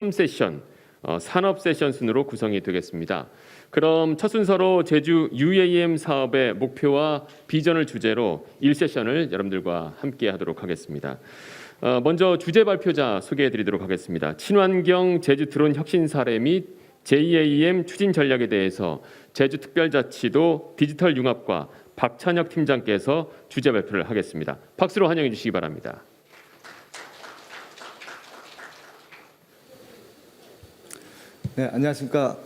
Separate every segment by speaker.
Speaker 1: 3세션, 산업 세션 순으로 구성이 되겠습니다. 그럼 첫 순서로 제주 UAM 사업의 목표와 비전을 주제로 1세션을 여러분들과 함께 하도록 하겠습니다. 먼저 주제 발표자 소개해 드리도록 하겠습니다. 친환경 제주 드론 혁신 사례 및 JAM 추진 전략에 대해서 제주특별자치도 디지털 융합과 박찬혁 팀장께서 주제 발표를 하겠습니다. 박수로 환영해 주시기 바랍니다.
Speaker 2: 네, 안녕하십니까.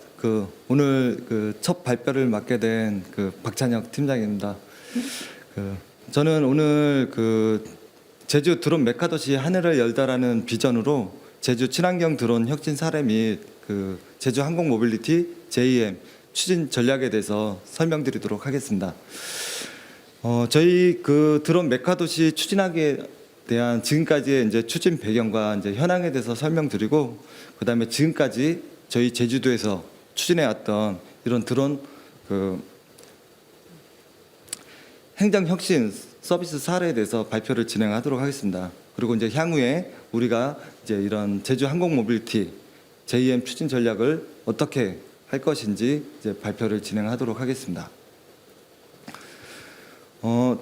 Speaker 2: 오늘 첫 발표를 맡게 된 박찬혁 팀장입니다. 저는 오늘 제주 드론 메카도시 하늘을 열다라는 비전으로 제주 친환경 드론 혁신 사례 및 제주 항공 모빌리티 JAM 추진 전략에 대해서 설명드리도록 하겠습니다. 저희 드론 메카도시 추진하기에 대한 지금까지의 이제 추진 배경과 이제 현황에 대해서 설명드리고, 그다음에 지금까지 저희 제주도에서 추진해왔던 이런 드론 행정 혁신 서비스 사례에 대해서 발표를 진행하도록 하겠습니다. 그리고 이제 향후에 우리가 이제 이런 제주 항공 모빌리티 JAM 추진 전략을 어떻게 할 것인지 이제 발표를 진행하도록 하겠습니다.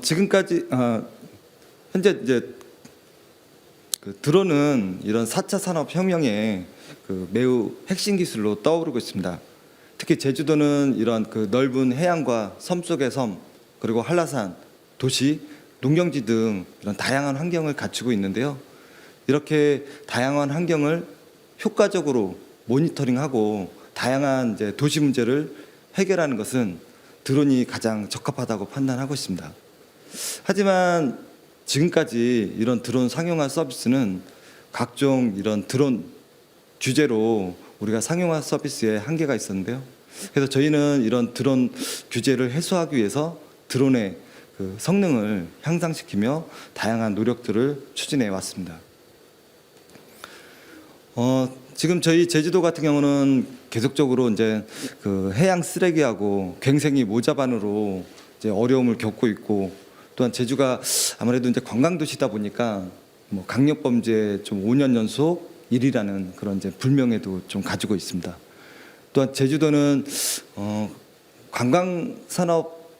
Speaker 2: 지금까지 현재 이제 드론은 이런 4차 산업혁명의 매우 핵심 기술로 떠오르고 있습니다. 특히 제주도는 이런 넓은 해안과 섬 속의 섬, 그리고 한라산, 도시, 농경지 등 이런 다양한 환경을 갖추고 있는데요. 이렇게 다양한 환경을 효과적으로 모니터링하고 다양한 이제 도시 문제를 해결하는 것은 드론이 가장 적합하다고 판단하고 있습니다. 하지만 지금까지 이런 드론 상용화 서비스는 각종 이런 드론 규제로 우리가 상용화 서비스에 한계가 있었는데요. 그래서 저희는 이런 드론 규제를 해소하기 위해서 드론의 성능을 향상시키며 다양한 노력들을 추진해 왔습니다. 지금 저희 제주도 같은 경우는 계속적으로 이제 해양 쓰레기하고 괭생이 모자반으로 이제 어려움을 겪고 있고, 또한 제주가 아무래도 이제 관광 도시다 보니까 강력 범죄 좀 5년 연속 1위라는 그런 이제 불명예도 좀 가지고 있습니다. 또한 제주도는 관광 산업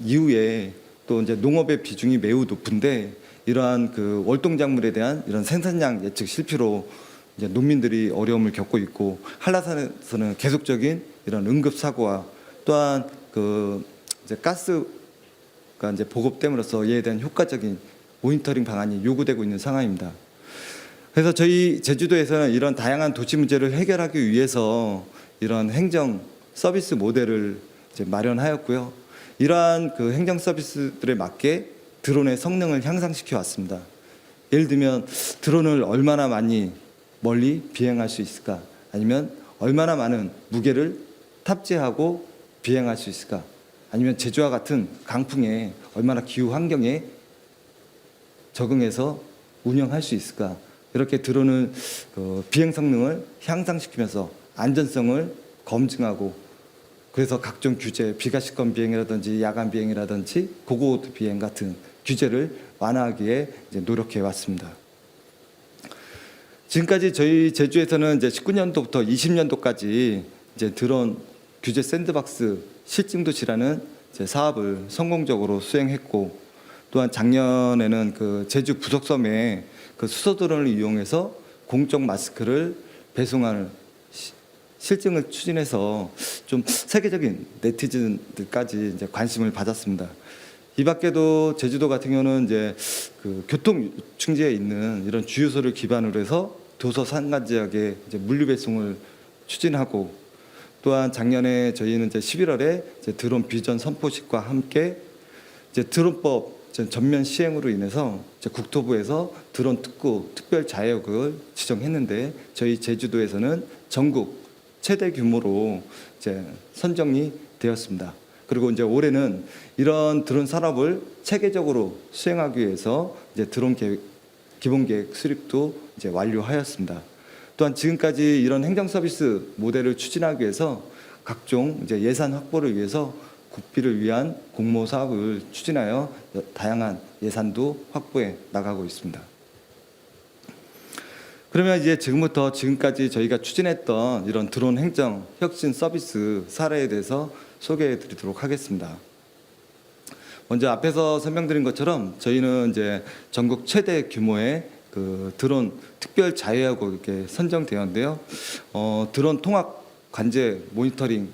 Speaker 2: 이후에 또 이제 농업의 비중이 매우 높은데, 이러한 월동작물에 대한 이런 생산량 예측 실패로 이제 농민들이 어려움을 겪고 있고, 한라산에서는 계속적인 이런 응급 사고와 또한 이제 가스가 이제 보급됨으로써 이에 대한 효과적인 모니터링 방안이 요구되고 있는 상황입니다. 그래서 저희 제주도에서는 이런 다양한 도시 문제를 해결하기 위해서 이런 행정 서비스 모델을 이제 마련하였고요. 이러한 행정 서비스들에 맞게 드론의 성능을 향상시켜 왔습니다. 예를 들면 드론을 얼마나 많이 멀리 비행할 수 있을까? 아니면 얼마나 많은 무게를 탑재하고 비행할 수 있을까? 아니면 제주와 같은 강풍에 얼마나 기후 환경에 적응해서 운영할 수 있을까? 이렇게 드론은 비행 성능을 향상시키면서 안전성을 검증하고, 그래서 각종 규제, 비가시권 비행이라든지 야간 비행이라든지 고고도 비행 같은 규제를 완화하기에 이제 노력해 왔습니다. 지금까지 저희 제주에서는 이제 19년도부터 20년도까지 이제 드론 규제 샌드박스 실증도시라는 이제 사업을 성공적으로 수행했고, 또한 작년에는 제주 부석섬에 수소 드론을 이용해서 공적 마스크를 배송하는 실증을 추진해서 좀 세계적인 네티즌들까지 이제 관심을 받았습니다. 이 밖에도 제주도 같은 경우는 이제 교통 충지에 있는 이런 주유소를 기반으로 해서 도서 산간 지역에 이제 물류 배송을 추진하고, 또한 작년에 저희는 이제 11월에 이제 드론 비전 선포식과 함께 이제 드론법 전면 시행으로 인해서 이제 국토부에서 드론 특구 특별 자격을 지정했는데, 저희 제주도에서는 전국 최대 규모로 이제 선정이 되었습니다. 그리고 이제 올해는 이런 드론 산업을 체계적으로 수행하기 위해서 이제 드론 기본 계획 수립도 이제 완료하였습니다. 또한 지금까지 이런 행정 서비스 모델을 추진하기 위해서 각종 이제 예산 확보를 위해서 국비를 위한 공모 사업을 추진하여 다양한 예산도 확보해 나가고 있습니다. 그러면 이제 지금부터 지금까지 저희가 추진했던 이런 드론 행정 혁신 서비스 사례에 대해서 소개해 드리도록 하겠습니다. 먼저 앞에서 설명드린 것처럼 저희는 이제 전국 최대 규모의 그 드론 특별 자유하고 이렇게 선정되었는데요. 드론 통합 관제 모니터링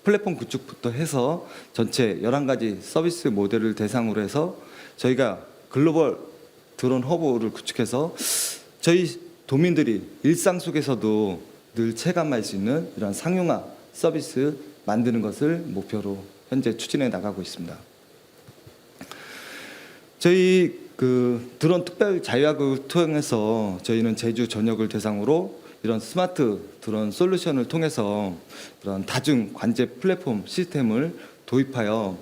Speaker 2: 플랫폼 구축부터 해서 전체 11가지 서비스 모델을 대상으로 해서 저희가 글로벌 드론 허브를 구축해서 저희 도민들이 일상 속에서도 늘 체감할 수 있는 이런 상용화 서비스 만드는 것을 목표로 현재 추진해 나가고 있습니다. 저희 그 드론 특별 자유학을 통해서 저희는 제주 전역을 대상으로 이런 스마트 드론 솔루션을 통해서 그런 다중 관제 플랫폼 시스템을 도입하여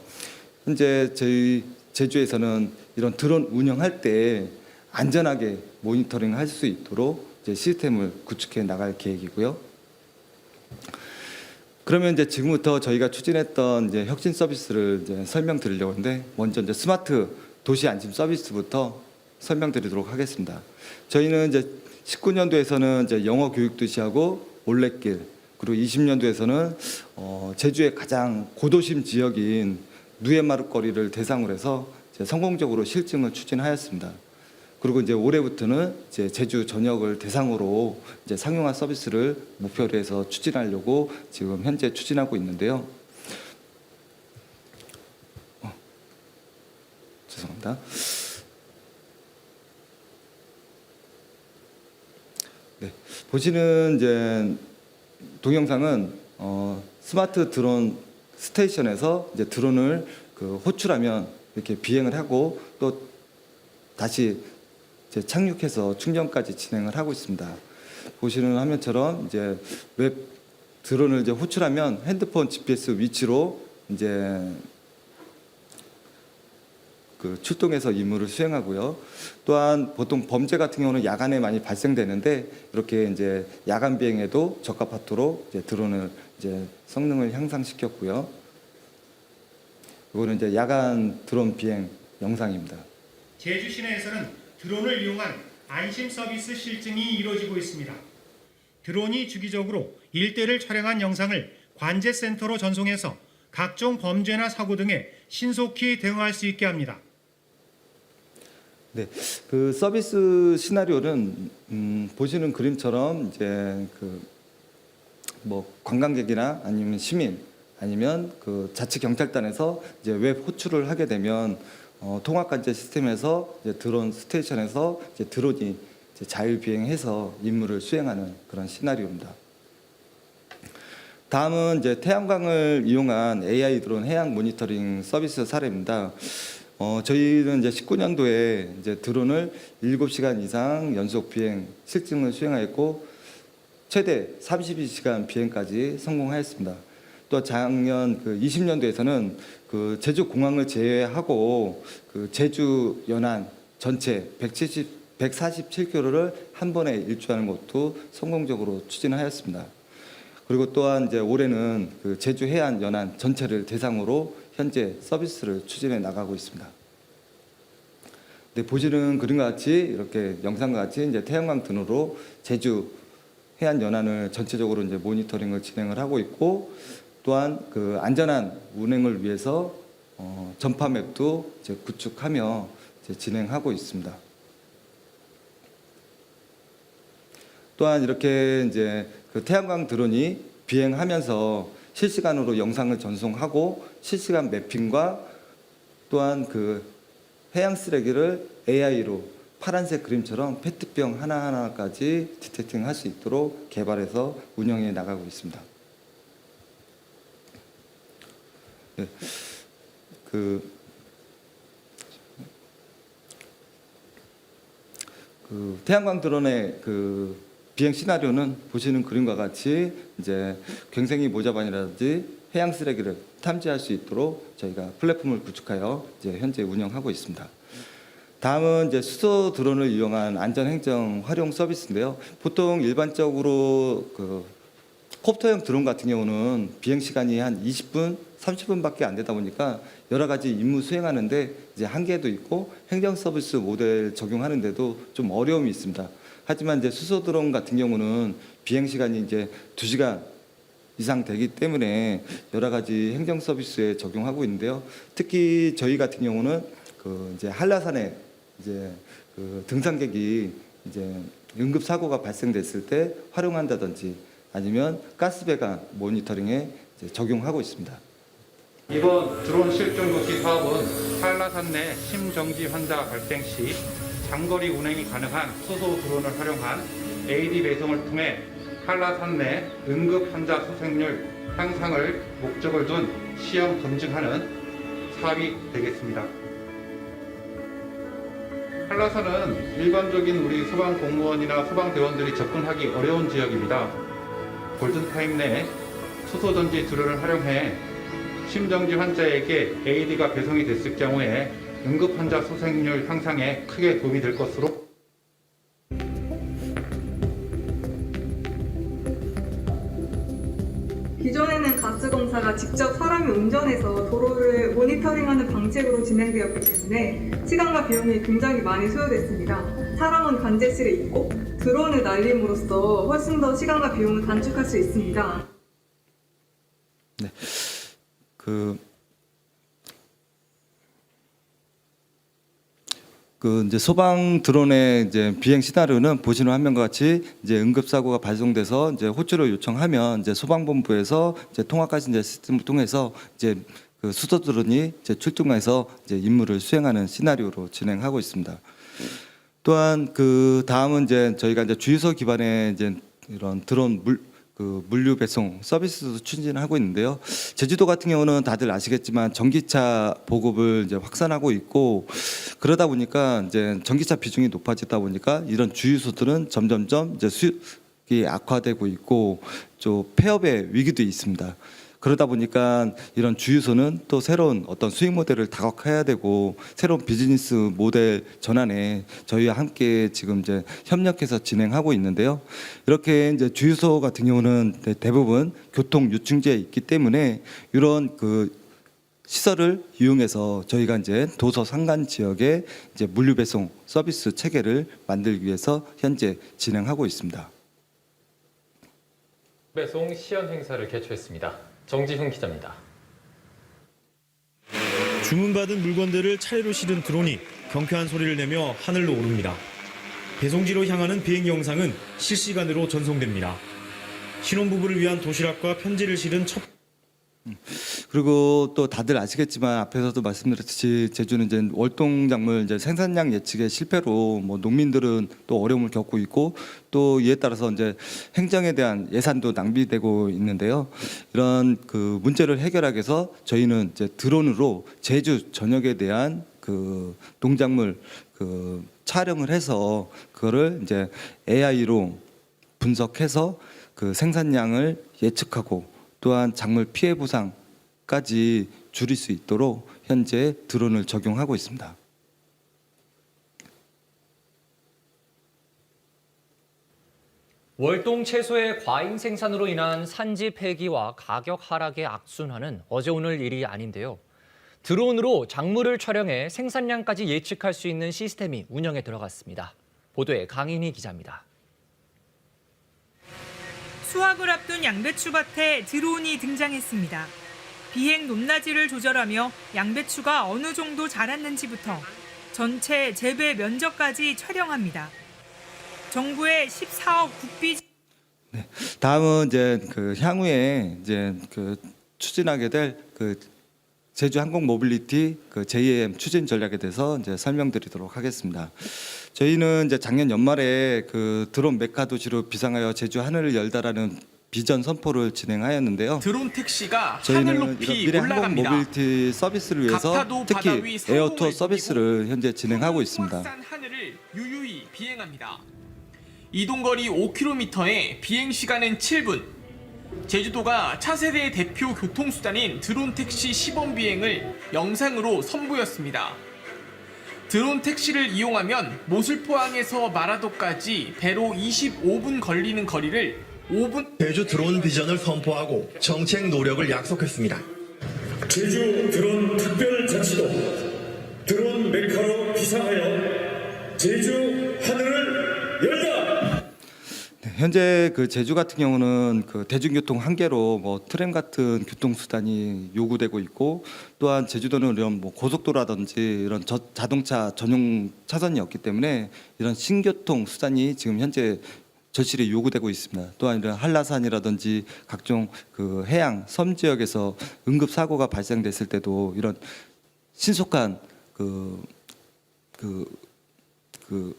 Speaker 2: 현재 저희 제주에서는 이런 드론 운영할 때 안전하게 모니터링 할 수 있도록 이제 시스템을 구축해 나갈 계획이고요. 그러면 이제 지금부터 저희가 추진했던 이제 혁신 서비스를 이제 설명드리려고 하는데, 먼저 이제 스마트 도시 안심 서비스부터 설명드리도록 하겠습니다. 저희는 이제 19년도에서는 이제 영어 교육도 시하고 올레길, 그리고 20년도에서는 제주의 가장 고도심 지역인 누에마루 거리를 대상으로 해서 이제 성공적으로 실증을 추진하였습니다. 그리고 이제 올해부터는 이제 제주 전역을 대상으로 이제 상용화 서비스를 목표로 해서 추진하려고 지금 현재 추진하고 있는데요. 죄송합니다. 네, 보시는 이제 동영상은 스마트 드론 스테이션에서 이제 드론을 그 호출하면 이렇게 비행을 하고 또 다시 이제 착륙해서 충전까지 진행을 하고 있습니다. 보시는 화면처럼 이제 웹 드론을 이제 호출하면 핸드폰 GPS 위치로 이제 그 출동해서 임무를 수행하고요. 또한 보통 범죄 같은 경우는 야간에 많이 발생되는데 이렇게 이제 야간 비행에도 적합하도록 이제 드론을 이제 성능을 향상시켰고요. 이거는 이제 야간 드론 비행 영상입니다.
Speaker 3: 제주 시내에서는 드론을 이용한 안심 서비스 실증이 이루어지고 있습니다. 드론이 주기적으로 일대를 촬영한 영상을 관제센터로 전송해서 각종 범죄나 사고 등에 신속히 대응할 수 있게 합니다.
Speaker 2: 네, 그 서비스 시나리오는 보시는 그림처럼 이제 그 뭐 관광객이나 아니면 시민 아니면 그 자치 경찰단에서 이제 웹 호출을 하게 되면 통합관제 시스템에서 이제 드론 스테이션에서 이제 드론이 이제 자율 비행해서 임무를 수행하는 그런 시나리오입니다. 다음은 이제 태양광을 이용한 AI 드론 해양 모니터링 서비스 사례입니다. 저희는 이제 19년도에 이제 드론을 7시간 이상 연속 비행 실증을 수행하였고 최대 32시간 비행까지 성공하였습니다. 또 작년 그 20년도에서는 그 제주 공항을 제외하고 그 제주 연안 전체 147km를 한 번에 일주하는 것도 성공적으로 추진하였습니다. 그리고 또한 이제 올해는 그 제주 해안 연안 전체를 대상으로 현재 서비스를 추진해 나가고 있습니다. 네, 보시는 그림과 같이 이렇게 영상과 같이 이제 태양광 드론으로 제주 해안 연안을 전체적으로 이제 모니터링을 진행을 하고 있고, 또한 그 안전한 운행을 위해서 전파맵도 이제 구축하며 이제 진행하고 있습니다. 또한 이렇게 이제 그 태양광 드론이 비행하면서 실시간으로 영상을 전송하고 실시간 매핑과 또한 그 해양 쓰레기를 AI로 파란색 그림처럼 페트병 하나하나까지 디텍팅할 수 있도록 개발해서 운영해 나가고 있습니다. 네, 그 태양광 드론의 그 비행 시나리오는 보시는 그림과 같이 이제 괭생이 모자반이라든지 해양 쓰레기를 탐지할 수 있도록 저희가 플랫폼을 구축하여 이제 현재 운영하고 있습니다. 다음은 이제 수소 드론을 이용한 안전 행정 활용 서비스인데요. 보통 일반적으로 그 콥터형 드론 같은 경우는 비행 시간이 한 20분, 30분밖에 안 되다 보니까 여러 가지 임무 수행하는데 이제 한계도 있고 행정 서비스 모델 적용하는데도 좀 어려움이 있습니다. 하지만 이제 수소 드론 같은 경우는 비행 시간이 이제 2시간 이상 되기 때문에 여러 가지 행정 서비스에 적용하고 있는데요. 특히 저희 같은 경우는 그 이제 한라산에 이제 그 등산객이 이제 응급 사고가 발생됐을 때 활용한다든지 아니면 가스배관 모니터링에 이제 적용하고 있습니다.
Speaker 4: 이번 드론 실종 조치 사업은 한라산 내 심정지 환자 발생 시 장거리 운행이 가능한 수소 드론을 활용한 AD 배송을 통해 한라산 내 응급 환자 수생률 향상을 목적을 둔 시험 검증하는 사업이 되겠습니다. 한라산은 일반적인 우리 소방 공무원이나 소방대원들이 접근하기 어려운 지역입니다. 골든타임 내 수소전지 드론을 활용해 심정지 환자에게 AED가 배송이 됐을 경우에 응급 환자 수생률 향상에 크게 도움이 될 것으로
Speaker 5: 기존에는 가스공사가 직접 사람이 운전해서 도로를 모니터링하는 방식으로 진행되었기 때문에 시간과 비용이 굉장히 많이 소요됐습니다. 사람은 관제실에 있고 드론을 날림으로써 훨씬 더 시간과 비용을 단축할 수 있습니다.
Speaker 2: 네. 이제 소방 드론의 이제 비행 시나리오는 보시는 화면과 같이 이제 응급 사고가 발생돼서 이제 호출을 요청하면 이제 소방본부에서 이제 통화까지 이제 시스템을 통해서 이제 그 수소 드론이 이제 출동해서 이제 임무를 수행하는 시나리오로 진행하고 있습니다. 또한 그 다음은 이제 저희가 이제 주유소 기반의 이제 이런 드론 물류 배송 서비스도 추진하고 있는데요. 제주도 같은 경우는 다들 아시겠지만 전기차 보급을 이제 확산하고 있고 그러다 보니까 이제 전기차 비중이 높아지다 보니까 이런 주유소들은 점점점 이제 수익이 악화되고 있고 좀 폐업의 위기도 있습니다. 그러다 보니까 이런 주유소는 또 새로운 어떤 수익 모델을 다각화해야 되고 새로운 비즈니스 모델 전환에 저희와 함께 지금 이제 협력해서 진행하고 있는데요. 이렇게 이제 주유소 같은 경우는 대부분 교통 유충지에 있기 때문에 이런 그 시설을 이용해서 저희가 이제 도서 산간 지역에 이제 물류 배송 서비스 체계를 만들기 위해서 현재 진행하고 있습니다.
Speaker 6: 배송 시연 행사를 개최했습니다. 정지훈 기자입니다.
Speaker 7: 주문받은 물건들을 차례로 실은 드론이 경쾌한 소리를 내며 하늘로 오릅니다. 배송지로 향하는 비행 영상은 실시간으로 전송됩니다. 신혼부부를 위한 도시락과 편지를 실은 첫
Speaker 2: 그리고 또 다들 아시겠지만 앞에서도 말씀드렸듯이 제주는 이제 월동작물 이제 생산량 예측의 실패로 뭐 농민들은 또 어려움을 겪고 있고 또 이에 따라서 이제 행정에 대한 예산도 낭비되고 있는데요. 이런 그 문제를 해결하기 위해서 저희는 이제 드론으로 제주 전역에 대한 그 농작물 그 촬영을 해서 그거를 이제 AI로 분석해서 그 생산량을 예측하고 또한 작물 피해 보상까지 줄일 수 있도록 현재 드론을 적용하고 있습니다.
Speaker 8: 월동 채소의 과잉 생산으로 인한 산지 폐기와 가격 하락의 악순환은 어제 오늘 일이 아닌데요. 드론으로 작물을 촬영해 생산량까지 예측할 수 있는 시스템이 운영에 들어갔습니다. 보도에 강인희 기자입니다.
Speaker 9: 수확을 앞둔 양배추밭에 드론이 등장했습니다. 비행 높낮이를 조절하며 양배추가 어느 정도 자랐는지부터 전체 재배 면적까지 촬영합니다. 정부의 14억 국비.
Speaker 2: 네, 다음은 이제 그 향후에 이제 그 추진하게 될 그 제주 항공 모빌리티 그 JAM 추진 전략에 대해서 이제 설명드리도록 하겠습니다. 저희는 이제 작년 연말에 그 드론 메카 도시로 비상하여 제주 하늘을 열다라는 비전 선포를 진행하였는데요.
Speaker 10: 드론 택시가 하늘
Speaker 2: 저희는
Speaker 10: 높이
Speaker 2: 이런 미래 항공
Speaker 10: 올라갑니다.
Speaker 2: 모빌리티 서비스를 위해서 특히 에어투어 서비스를 현재 진행하고 있습니다.
Speaker 10: 하늘을 유유히 비행합니다. 이동거리 5km에 비행 시간은 7분. 제주도가 차세대 대표 교통수단인 드론 택시 시범 비행을 영상으로 선보였습니다. 드론 택시를 이용하면 모슬포항에서 마라도까지 배로 25분 걸리는 거리를 5분.
Speaker 11: 제주 드론 비전을 선포하고 정책 노력을 약속했습니다.
Speaker 12: 제주 드론 특별자치도 드론 메카로 비상하여 제주 하늘을 열다.
Speaker 2: 현재 그 제주 같은 경우는 그 대중교통 한계로 뭐 트램 같은 교통수단이 요구되고 있고, 또한 제주도는 이런 뭐 고속도로라든지 이런 자동차 전용 차선이 없기 때문에 이런 신교통 수단이 지금 현재 절실히 요구되고 있습니다. 또한 이런 한라산이라든지 각종 그 해양 섬 지역에서 응급 사고가 발생됐을 때도 이런 신속한 그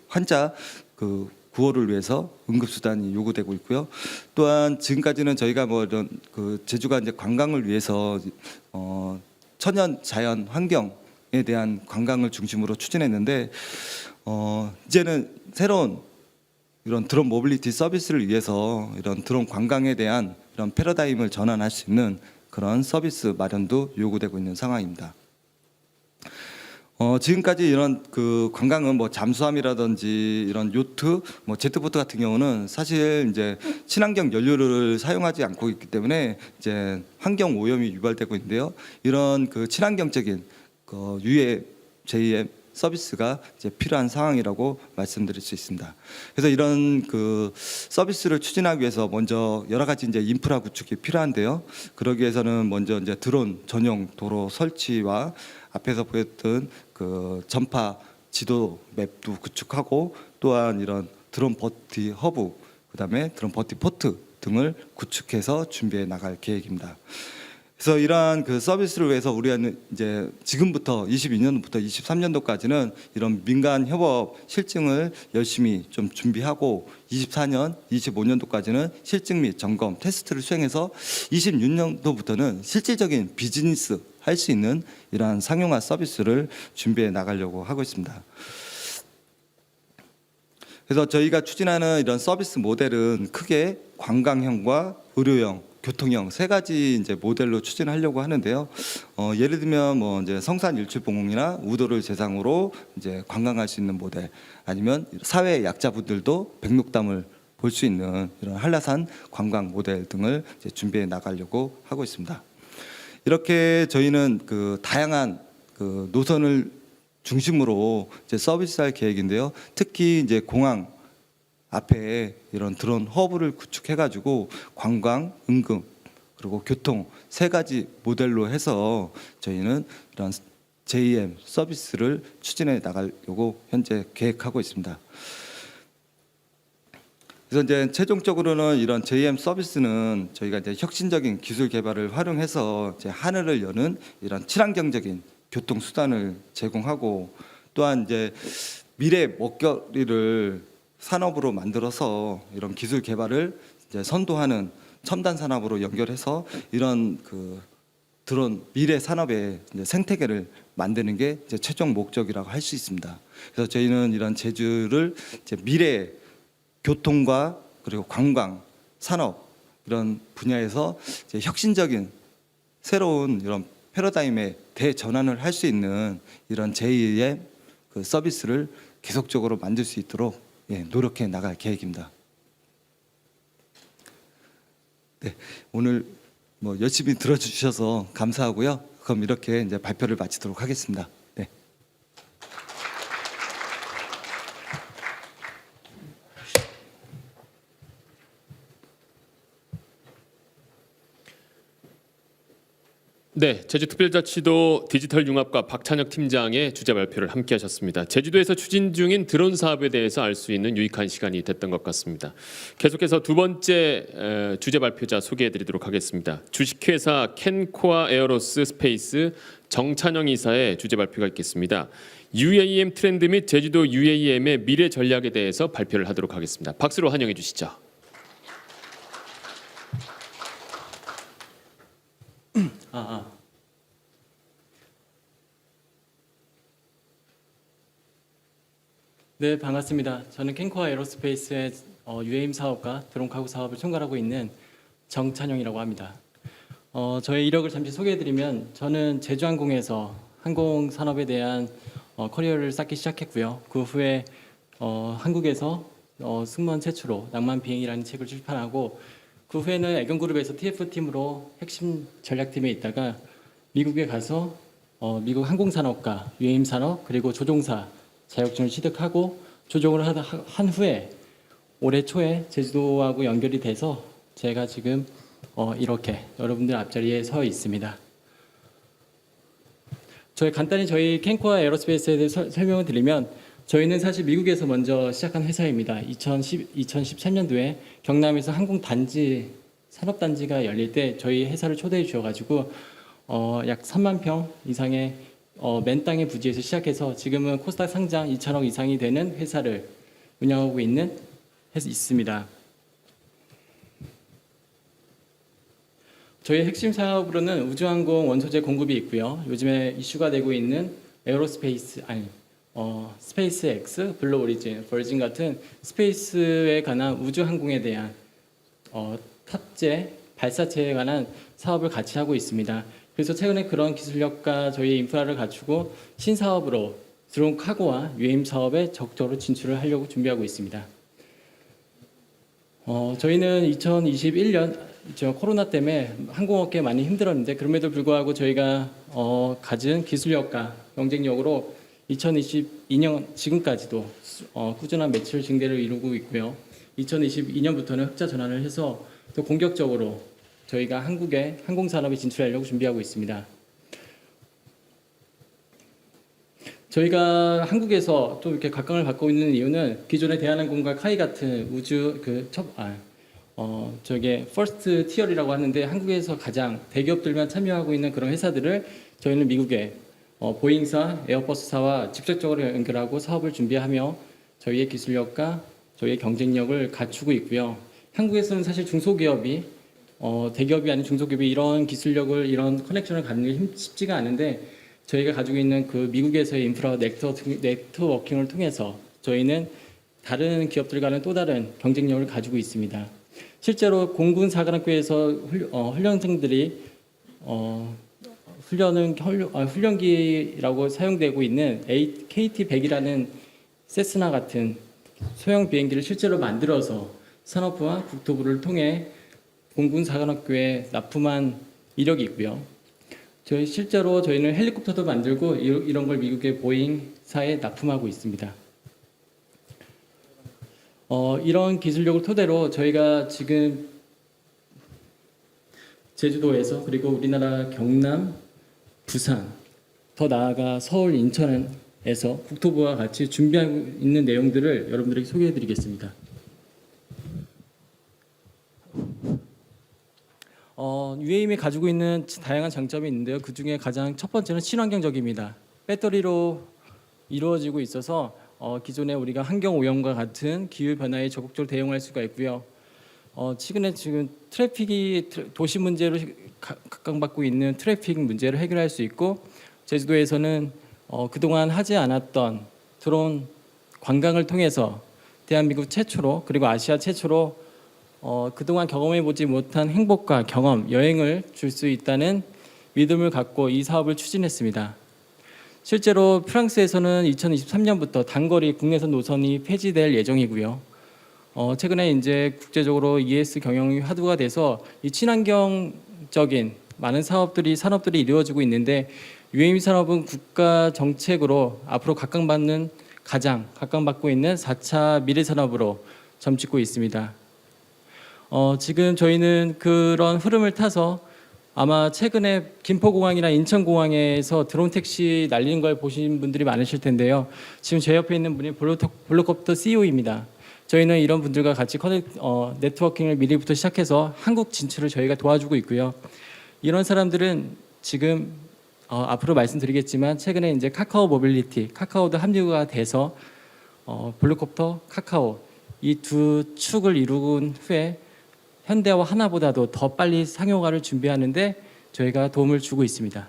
Speaker 2: 환자 구호를 위해서 응급수단이 요구되고 있고요. 또한 지금까지는 저희가 뭐 이런 그 제주가 이제 관광을 위해서 천연 자연 환경에 대한 관광을 중심으로 추진했는데, 이제는 새로운 이런 드론 모빌리티 서비스를 위해서 이런 드론 관광에 대한 이런 패러다임을 전환할 수 있는 그런 서비스 마련도 요구되고 있는 상황입니다. 지금까지 이런 그 관광은 뭐 잠수함이라든지 이런 요트, 뭐 제트보트 같은 경우는 사실 이제 친환경 연료를 사용하지 않고 있기 때문에 이제 환경 오염이 유발되고 있는데요. 이런 그 친환경적인 그 UAM, JM 서비스가 이제 필요한 상황이라고 말씀드릴 수 있습니다. 그래서 이런 그 서비스를 추진하기 위해서 먼저 여러 가지 이제 인프라 구축이 필요한데요. 그러기 위해서는 먼저 이제 드론 전용 도로 설치와 앞에서 보였던 그 전파 지도 맵도 구축하고, 또한 이런 드론 버티 허브, 그다음에 드론 버티 포트 등을 구축해서 준비해 나갈 계획입니다. 그래서 이러한 그 서비스를 위해서 우리는 이제 지금부터 22년부터 23년도까지는 이런 민간 협업 실증을 열심히 좀 준비하고, 24년, 25년도까지는 실증 및 점검 테스트를 수행해서 26년도부터는 실질적인 비즈니스 할 수 있는 이러한 상용화 서비스를 준비해 나가려고 하고 있습니다. 그래서 저희가 추진하는 이런 서비스 모델은 크게 관광형과 의료형, 교통형 세 가지 이제 모델로 추진하려고 하는데요. 예를 들면 뭐 이제 성산 일출봉이나 우도를 대상으로 이제 관광할 수 있는 모델, 아니면 사회 약자분들도 백록담을 볼 수 있는 이런 한라산 관광 모델 등을 이제 준비해 나가려고 하고 있습니다. 이렇게 저희는 그 다양한 그 노선을 중심으로 이제 서비스할 계획인데요. 특히 이제 공항 앞에 이런 드론 허브를 구축해가지고 관광, 응급, 그리고 교통 세 가지 모델로 해서 저희는 이런 JM 서비스를 추진해 나가려고 현재 계획하고 있습니다. 그래서 이제 최종적으로는 이런 JM 서비스는 저희가 이제 혁신적인 기술 개발을 활용해서 이제 하늘을 여는 이런 친환경적인 교통 수단을 제공하고, 또한 이제 미래 먹거리를 산업으로 만들어서 이런 기술 개발을 이제 선도하는 첨단 산업으로 연결해서 이런 그 드론 미래 산업의 이제 생태계를 만드는 게 이제 최종 목적이라고 할 수 있습니다. 그래서 저희는 이런 제주를 이제 미래 교통과 그리고 관광, 산업 이런 분야에서 이제 혁신적인 새로운 이런 패러다임의 대전환을 할 수 있는 이런 제2의 그 서비스를 계속적으로 만들 수 있도록 노력해 나갈 계획입니다. 네, 오늘 뭐 열심히 들어주셔서 감사하고요. 그럼 이렇게 이제 발표를 마치도록 하겠습니다. 네.
Speaker 1: 네, 제주특별자치도 디지털 융합과 박찬혁 팀장의 주제 발표를 함께 하셨습니다. 제주도에서 추진 중인 드론 사업에 대해서 알 수 있는 유익한 시간이 됐던 것 같습니다. 계속해서 두 번째 주제 발표자 소개해 드리도록 하겠습니다. 주식회사 캔코아 에어로스 스페이스 정찬영 이사의 주제 발표가 있겠습니다. UAM 트렌드 및 제주도 UAM의 미래 전략에 대해서 발표를 하도록 하겠습니다. 박수로 환영해 주시죠.
Speaker 13: 네, 반갑습니다. 저는 캔코아 에어로스페이스의 UAM 사업과 드론 카고 사업을 총괄하고 있는 정찬영이라고 합니다. 저의 이력을 잠시 소개해드리면, 저는 제주항공에서 항공 산업에 대한 커리어를 쌓기 시작했고요. 그 후에 한국에서 승무원 최초로 낭만 비행이라는 책을 출판하고, 그 후에는 애경그룹에서 TF팀으로 핵심 전략팀에 있다가 미국에 가서 미국 항공산업과 UAM 산업 그리고 조종사 자격증을 취득하고 조종을 한 후에 올해 초에 제주도하고 연결이 돼서 제가 지금 이렇게 여러분들 앞자리에 서 있습니다. 간단히 저희 캔코아 에어로스페이스에 대해서 설명을 드리면 저희는 사실 미국에서 먼저 시작한 회사입니다. 2013년도에 경남에서 항공단지 산업단지가 열릴 때 저희 회사를 초대해 주셔가지고 약 3만 평 이상의 맨 땅의 부지에서 시작해서 지금은 코스닥 상장 2천억 이상이 되는 회사를 운영하고 있습니다. 저희 핵심 사업으로는 우주항공 원소재 공급이 있고요. 요즘에 이슈가 되고 있는 스페이스X, 블루 오리진, 버진 같은 스페이스에 관한 우주항공에 대한 탑재, 발사체에 관한 사업을 같이 하고 있습니다. 그래서 최근에 그런 기술력과 저희 인프라를 갖추고 신사업으로 드론 카고와 UAM 사업에 적극적으로 진출을 하려고 준비하고 있습니다. 저희는 2021년 코로나 때문에 항공업계 많이 힘들었는데 그럼에도 불구하고 저희가 가진 기술력과 경쟁력으로 2022년 지금까지도 꾸준한 매출 증대를 이루고 있고요. 2022년부터는 흑자 전환을 해서 또 공격적으로 저희가 한국의 항공산업에 진출하려고 준비하고 있습니다. 저희가 한국에서 좀 이렇게 각광을 받고 있는 이유는 기존의 대한항공과 카이 같은 우주 저게 퍼스트 티어리라고 하는데 한국에서 가장 대기업들만 참여하고 있는 그런 회사들을 저희는 미국의 보잉사, 에어버스사와 직접적으로 연결하고 사업을 준비하며 저희의 기술력과 저희의 경쟁력을 갖추고 있고요. 한국에서는 사실 중소기업이 대기업이 아닌 중소기업이 이런 기술력을 이런 커넥션을 갖는 게 쉽지가 않은데 저희가 가지고 있는 그 미국에서의 인프라 네트워킹을 통해서 저희는 다른 기업들과는 또 다른 경쟁력을 가지고 있습니다. 실제로 공군 사관학교에서 훈련생들이 훈련기라고 사용되고 있는 KT-100이라는 세스나 같은 소형 비행기를 실제로 만들어서 산업부와 국토부를 통해 공군 사관학교에 납품한 이력이 있고요. 실제로 저희는 헬리콥터도 만들고 이런 걸 미국의 보잉사에 납품하고 있습니다. 이런 기술력을 토대로 저희가 지금 제주도에서 그리고 우리나라 경남, 부산, 더 나아가 서울, 인천에서 국토부와 같이 준비하고 있는 내용들을 여러분들에게 소개해 드리겠습니다. UAM이 가지고 있는 다양한 장점이 있는데요. 그 중에 가장 첫 번째는 친환경적입니다. 배터리로 이루어지고 있어서 기존에 우리가 환경 오염과 같은 기후 변화에 적극적으로 대응할 수가 있고요. 최근에 지금 도시 문제로 각광받고 있는 트래픽 문제를 해결할 수 있고 제주도에서는 그동안 하지 않았던 드론 관광을 통해서 대한민국 최초로 그리고 아시아 최초로 그동안 경험해보지 못한 행복과 경험, 여행을 줄 수 있다는 믿음을 갖고 이 사업을 추진했습니다. 실제로 프랑스에서는 2023년부터 단거리 국내선 노선이 폐지될 예정이고요. 최근에 이제 국제적으로 ES 경영이 화두가 돼서 이 친환경적인 많은 산업들이 이루어지고 있는데 UAM 산업은 국가 정책으로 앞으로 가장 각광받고 있는 4차 미래 산업으로 점찍고 있습니다. 지금 저희는 그런 흐름을 타서 아마 최근에 김포공항이나 인천공항에서 드론 택시 날리는 걸 보신 분들이 많으실 텐데요. 지금 제 옆에 있는 분이 블루콥터 CEO입니다. 저희는 이런 분들과 같이 네트워킹을 미리부터 시작해서 한국 진출을 저희가 도와주고 있고요. 이런 사람들은 지금 앞으로 말씀드리겠지만 최근에 이제 카카오 모빌리티, 카카오도 합류가 돼서 블루콥터, 카카오 이 두 축을 이룬 후에 현대와 하나보다도 더 빨리 상용화를 준비하는데 저희가 도움을 주고 있습니다.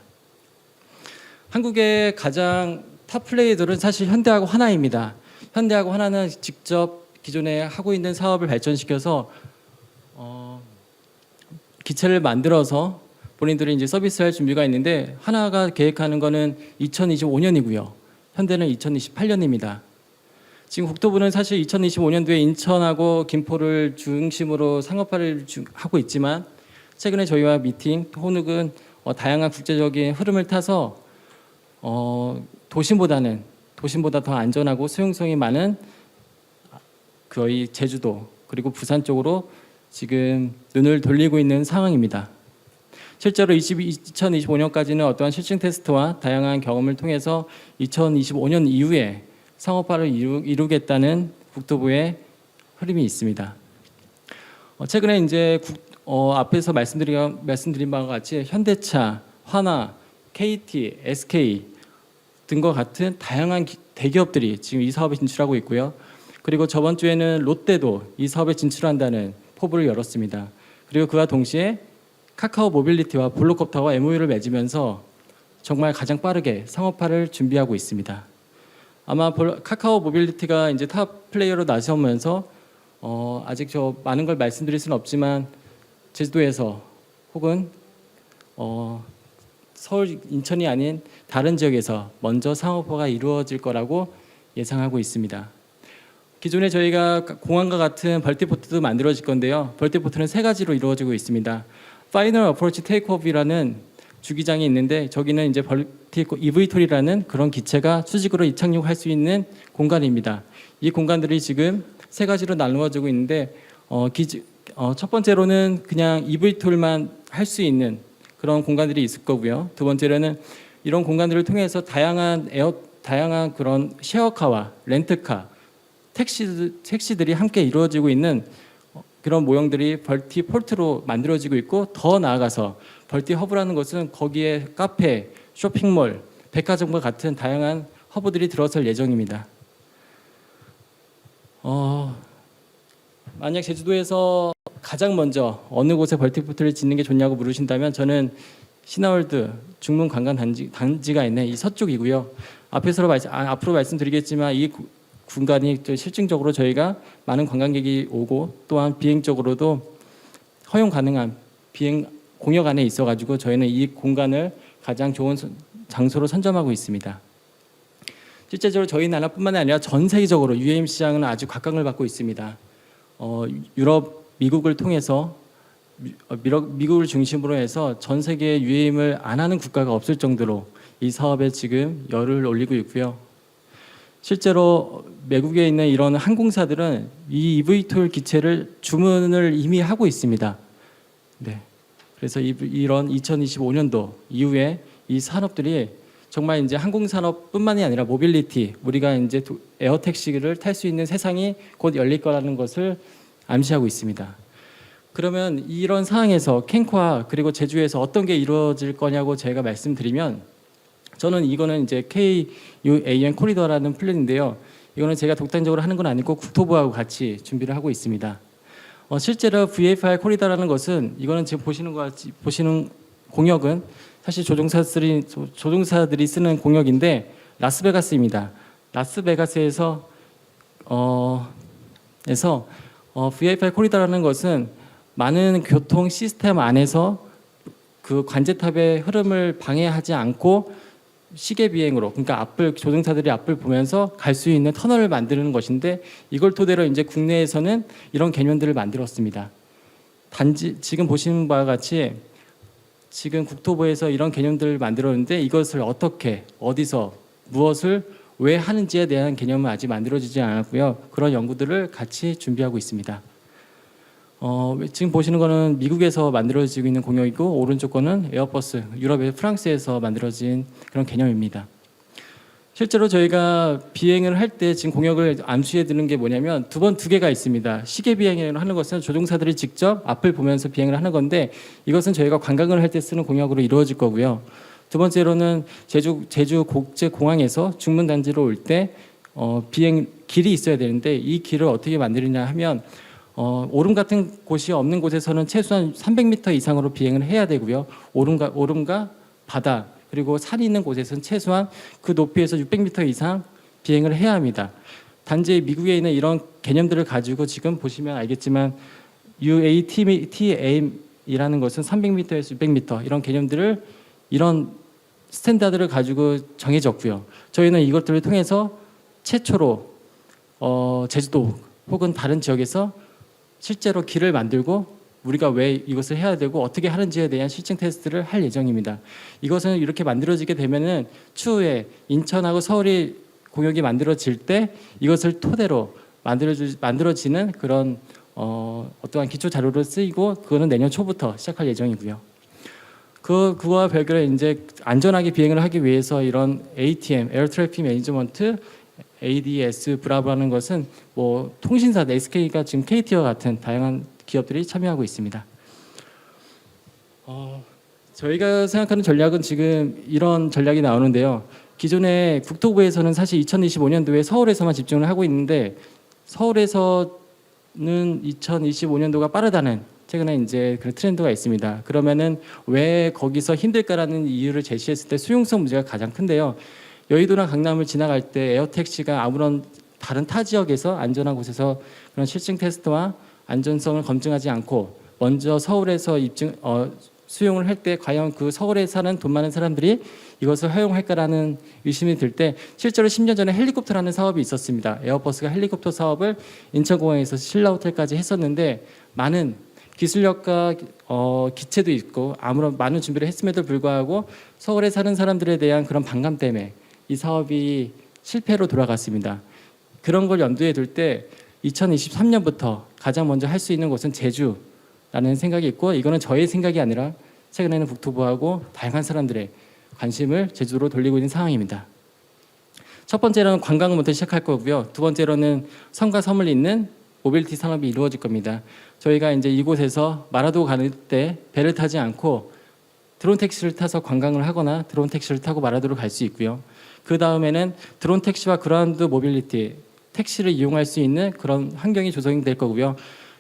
Speaker 13: 한국의 가장 탑 플레이들은 사실 현대하고 하나입니다. 현대하고 하나는 직접 기존에 하고 있는 사업을 발전시켜서 기체를 만들어서 본인들이 이제 서비스할 준비가 있는데 하나가 계획하는 거는 2025년이고요. 현대는 2028년입니다. 지금 국토부는 사실 2025년도에 인천하고 김포를 중심으로 상업화를 하고 있지만 최근에 저희와 미팅, 호흡은 다양한 국제적인 흐름을 타서 도심보다 더 안전하고 수용성이 많은 거의 제주도 그리고 부산 쪽으로 지금 눈을 돌리고 있는 상황입니다. 실제로 2025년까지는 어떠한 실증 테스트와 다양한 경험을 통해서 2025년 이후에 상업화를 이루겠다는 국토부의 흐름이 있습니다. 최근에 이제 앞에서 말씀드린 바와 같이 현대차, 화나, KT, SK 등과 같은 다양한 대기업들이 지금 이 사업에 진출하고 있고요. 그리고 저번 주에는 롯데도 이 사업에 진출한다는 포부를 열었습니다. 그리고 그와 동시에 카카오 모빌리티와 블루콥터와 MOU를 맺으면서 정말 가장 빠르게 상업화를 준비하고 있습니다. 아마 카카오 모빌리티가 이제 탑 플레이어로 나서면서 아직 많은 걸 말씀드릴 수는 없지만 제주도에서 혹은 서울, 인천이 아닌 다른 지역에서 먼저 상업화가 이루어질 거라고 예상하고 있습니다. 기존에 저희가 공항과 같은 벌티포트도 만들어질 건데요. 벌티포트는 3가지로 이루어지고 있습니다. 파이널 어프로치 테이크오프라는 주기장이 있는데 저기는 이제 eVTOL이라는 그런 기체가 수직으로 이착륙할 수 있는 공간입니다. 이 공간들이 지금 3가지로 나누어지고 있는데 첫 번째로는 그냥 eVTOL만 할 수 있는 그런 공간들이 있을 거고요. 두 번째로는 이런 공간들을 통해서 다양한 그런 쉐어카와 렌트카, 택시들이 함께 이루어지고 있는 그런 모형들이 벌티 폴트로 만들어지고 있고, 더 나아가서 벌티 허브라는 것은 거기에 카페, 쇼핑몰, 백화점과 같은 다양한 허브들이 들어설 예정입니다. 만약 제주도에서 가장 먼저 어느 곳에 벌티포트를 짓는 게 좋냐고 물으신다면 저는 신화월드 중문 관광 단지가 있는 이 서쪽이고요. 앞으로 말씀드리겠지만 이 공간이 실증적으로 저희가 많은 관광객이 오고 또한 비행적으로도 허용 가능한 비행 공역 안에 있어가지고 저희는 이 공간을 가장 좋은 장소로 선점하고 있습니다. 실제적으로 저희 나라뿐만 아니라 전 세계적으로 UAM 시장은 아주 각광을 받고 있습니다. 유럽, 미국을 통해서 미국을 중심으로 해서 전 세계에 UAM을 안 하는 국가가 없을 정도로 이 사업에 지금 열을 올리고 있고요. 실제로 외국에 있는 이런 항공사들은 이 eVTOL 기체를 주문을 이미 하고 있습니다. 네. 그래서 이런 2025년도 이후에 이 산업들이 정말 이제 항공산업뿐만이 아니라 모빌리티, 우리가 이제 에어택시를 탈 수 있는 세상이 곧 열릴 거라는 것을 암시하고 있습니다. 그러면 이런 상황에서 캔코아 그리고 제주에서 어떤 게 이루어질 거냐고 제가 말씀드리면, 저는 이거는 이제 KUAM 코리더라는 플랜인데요. 이거는 제가 독단적으로 하는 건 아니고 국토부하고 같이 준비를 하고 있습니다. 실제로 VFR 코리더라는 것은 이거는 지금 보시는 공역은 사실 조종사들이 쓰는 공역인데 라스베가스입니다. 라스베가스에서 VFR 코리더라는 것은 많은 교통 시스템 안에서 그 관제탑의 흐름을 방해하지 않고 시계 비행으로, 그러니까 조종사들이 앞을 보면서 갈 수 있는 터널을 만드는 것인데, 이걸 토대로 이제 국내에서는 이런 개념들을 만들었습니다. 단지 지금 보시는 바와 같이 지금 국토부에서 이런 개념들을 만들었는데, 이것을 어떻게, 어디서, 무엇을 왜 하는지에 대한 개념은 아직 만들어지지 않았고요. 그런 연구들을 같이 준비하고 있습니다. 지금 보시는 거는 미국에서 만들어지고 있는 공역이고, 오른쪽 거는 에어버스, 유럽의 프랑스에서 만들어진 그런 개념입니다. 실제로 저희가 비행을 할 때 지금 공역을 암시해 드는 게 뭐냐면 두 개가 있습니다. 시계 비행을 하는 것은 조종사들이 직접 앞을 보면서 비행을 하는 건데, 이것은 저희가 관광을 할 때 쓰는 공역으로 이루어질 거고요. 두 번째로는 제주 국제공항에서 중문 단지로 올 때 비행 길이 있어야 되는데, 이 길을 어떻게 만드느냐 하면 오름 같은 곳이 없는 곳에서는 최소한 300m 이상으로 비행을 해야 되고요. 오름과 바다 그리고 산이 있는 곳에서는 최소한 그 높이에서 600m 이상 비행을 해야 합니다. 단지 미국에 있는 이런 개념들을 가지고 지금 보시면 알겠지만 UATM이라는 것은 300m에서 600m 이런 개념들을, 이런 스탠다드를 가지고 정해졌고요. 저희는 이것들을 통해서 최초로 제주도 혹은 다른 지역에서 실제로 길을 만들고 우리가 왜 이것을 해야 되고 어떻게 하는지에 대한 실증 테스트를 할 예정입니다. 이것은 이렇게 만들어지게 되면은 추후에 인천하고 서울이 공역이 만들어질 때 이것을 토대로 만들어지는 그런 어떠한 기초 자료로 쓰이고 그거는 내년 초부터 시작할 예정이고요. 그와 별개로 이제 안전하게 비행을 하기 위해서 이런 ATM, 에어 트래픽 매니지먼트, ADS 브라보라는 것은 뭐 통신사 SK가 지금 KT와 같은 다양한 기업들이 참여하고 있습니다. 저희가 생각하는 전략은 지금 이런 전략이 나오는데요. 기존에 국토부에서는 사실 2025년도에 서울에서만 집중을 하고 있는데 서울에서는 2025년도가 빠르다는 최근에 이제 그런 트렌드가 있습니다. 그러면은 왜 거기서 힘들까라는 이유를 제시했을 때 수용성 문제가 가장 큰데요. 여의도나 강남을 지나갈 때 에어택시가 아무런 다른 타 지역에서 안전한 곳에서 그런 실증 테스트와 안전성을 검증하지 않고 먼저 서울에서 수용을 할 때 과연 그 서울에 사는 돈 많은 사람들이 이것을 허용할까라는 의심이 들 때 실제로 10년 전에 헬리콥터라는 사업이 있었습니다. 에어버스가 헬리콥터 사업을 인천공항에서 신라호텔까지 했었는데 많은 기술력과 기체도 있고 아무런 많은 준비를 했음에도 불구하고 서울에 사는 사람들에 대한 그런 반감 때문에 이 사업이 실패로 돌아갔습니다. 그런 걸 염두에 둘 때 2023년부터 가장 먼저 할 수 있는 곳은 제주라는 생각이 있고 이거는 저의 생각이 아니라 최근에는 국토부하고 다양한 사람들의 관심을 제주도로 돌리고 있는 상황입니다. 첫 번째로는 관광부터 시작할 거고요. 두 번째로는 섬과 섬을 잇는 모빌리티 산업이 이루어질 겁니다. 저희가 이제 이곳에서 마라도 가는 때 배를 타지 않고 드론 택시를 타서 관광을 하거나 드론 택시를 타고 마라도를 갈 수 있고요. 그 다음에는 드론 택시와 그라운드 모빌리티 택시를 이용할 수 있는 그런 환경이 조성이 될 거고요.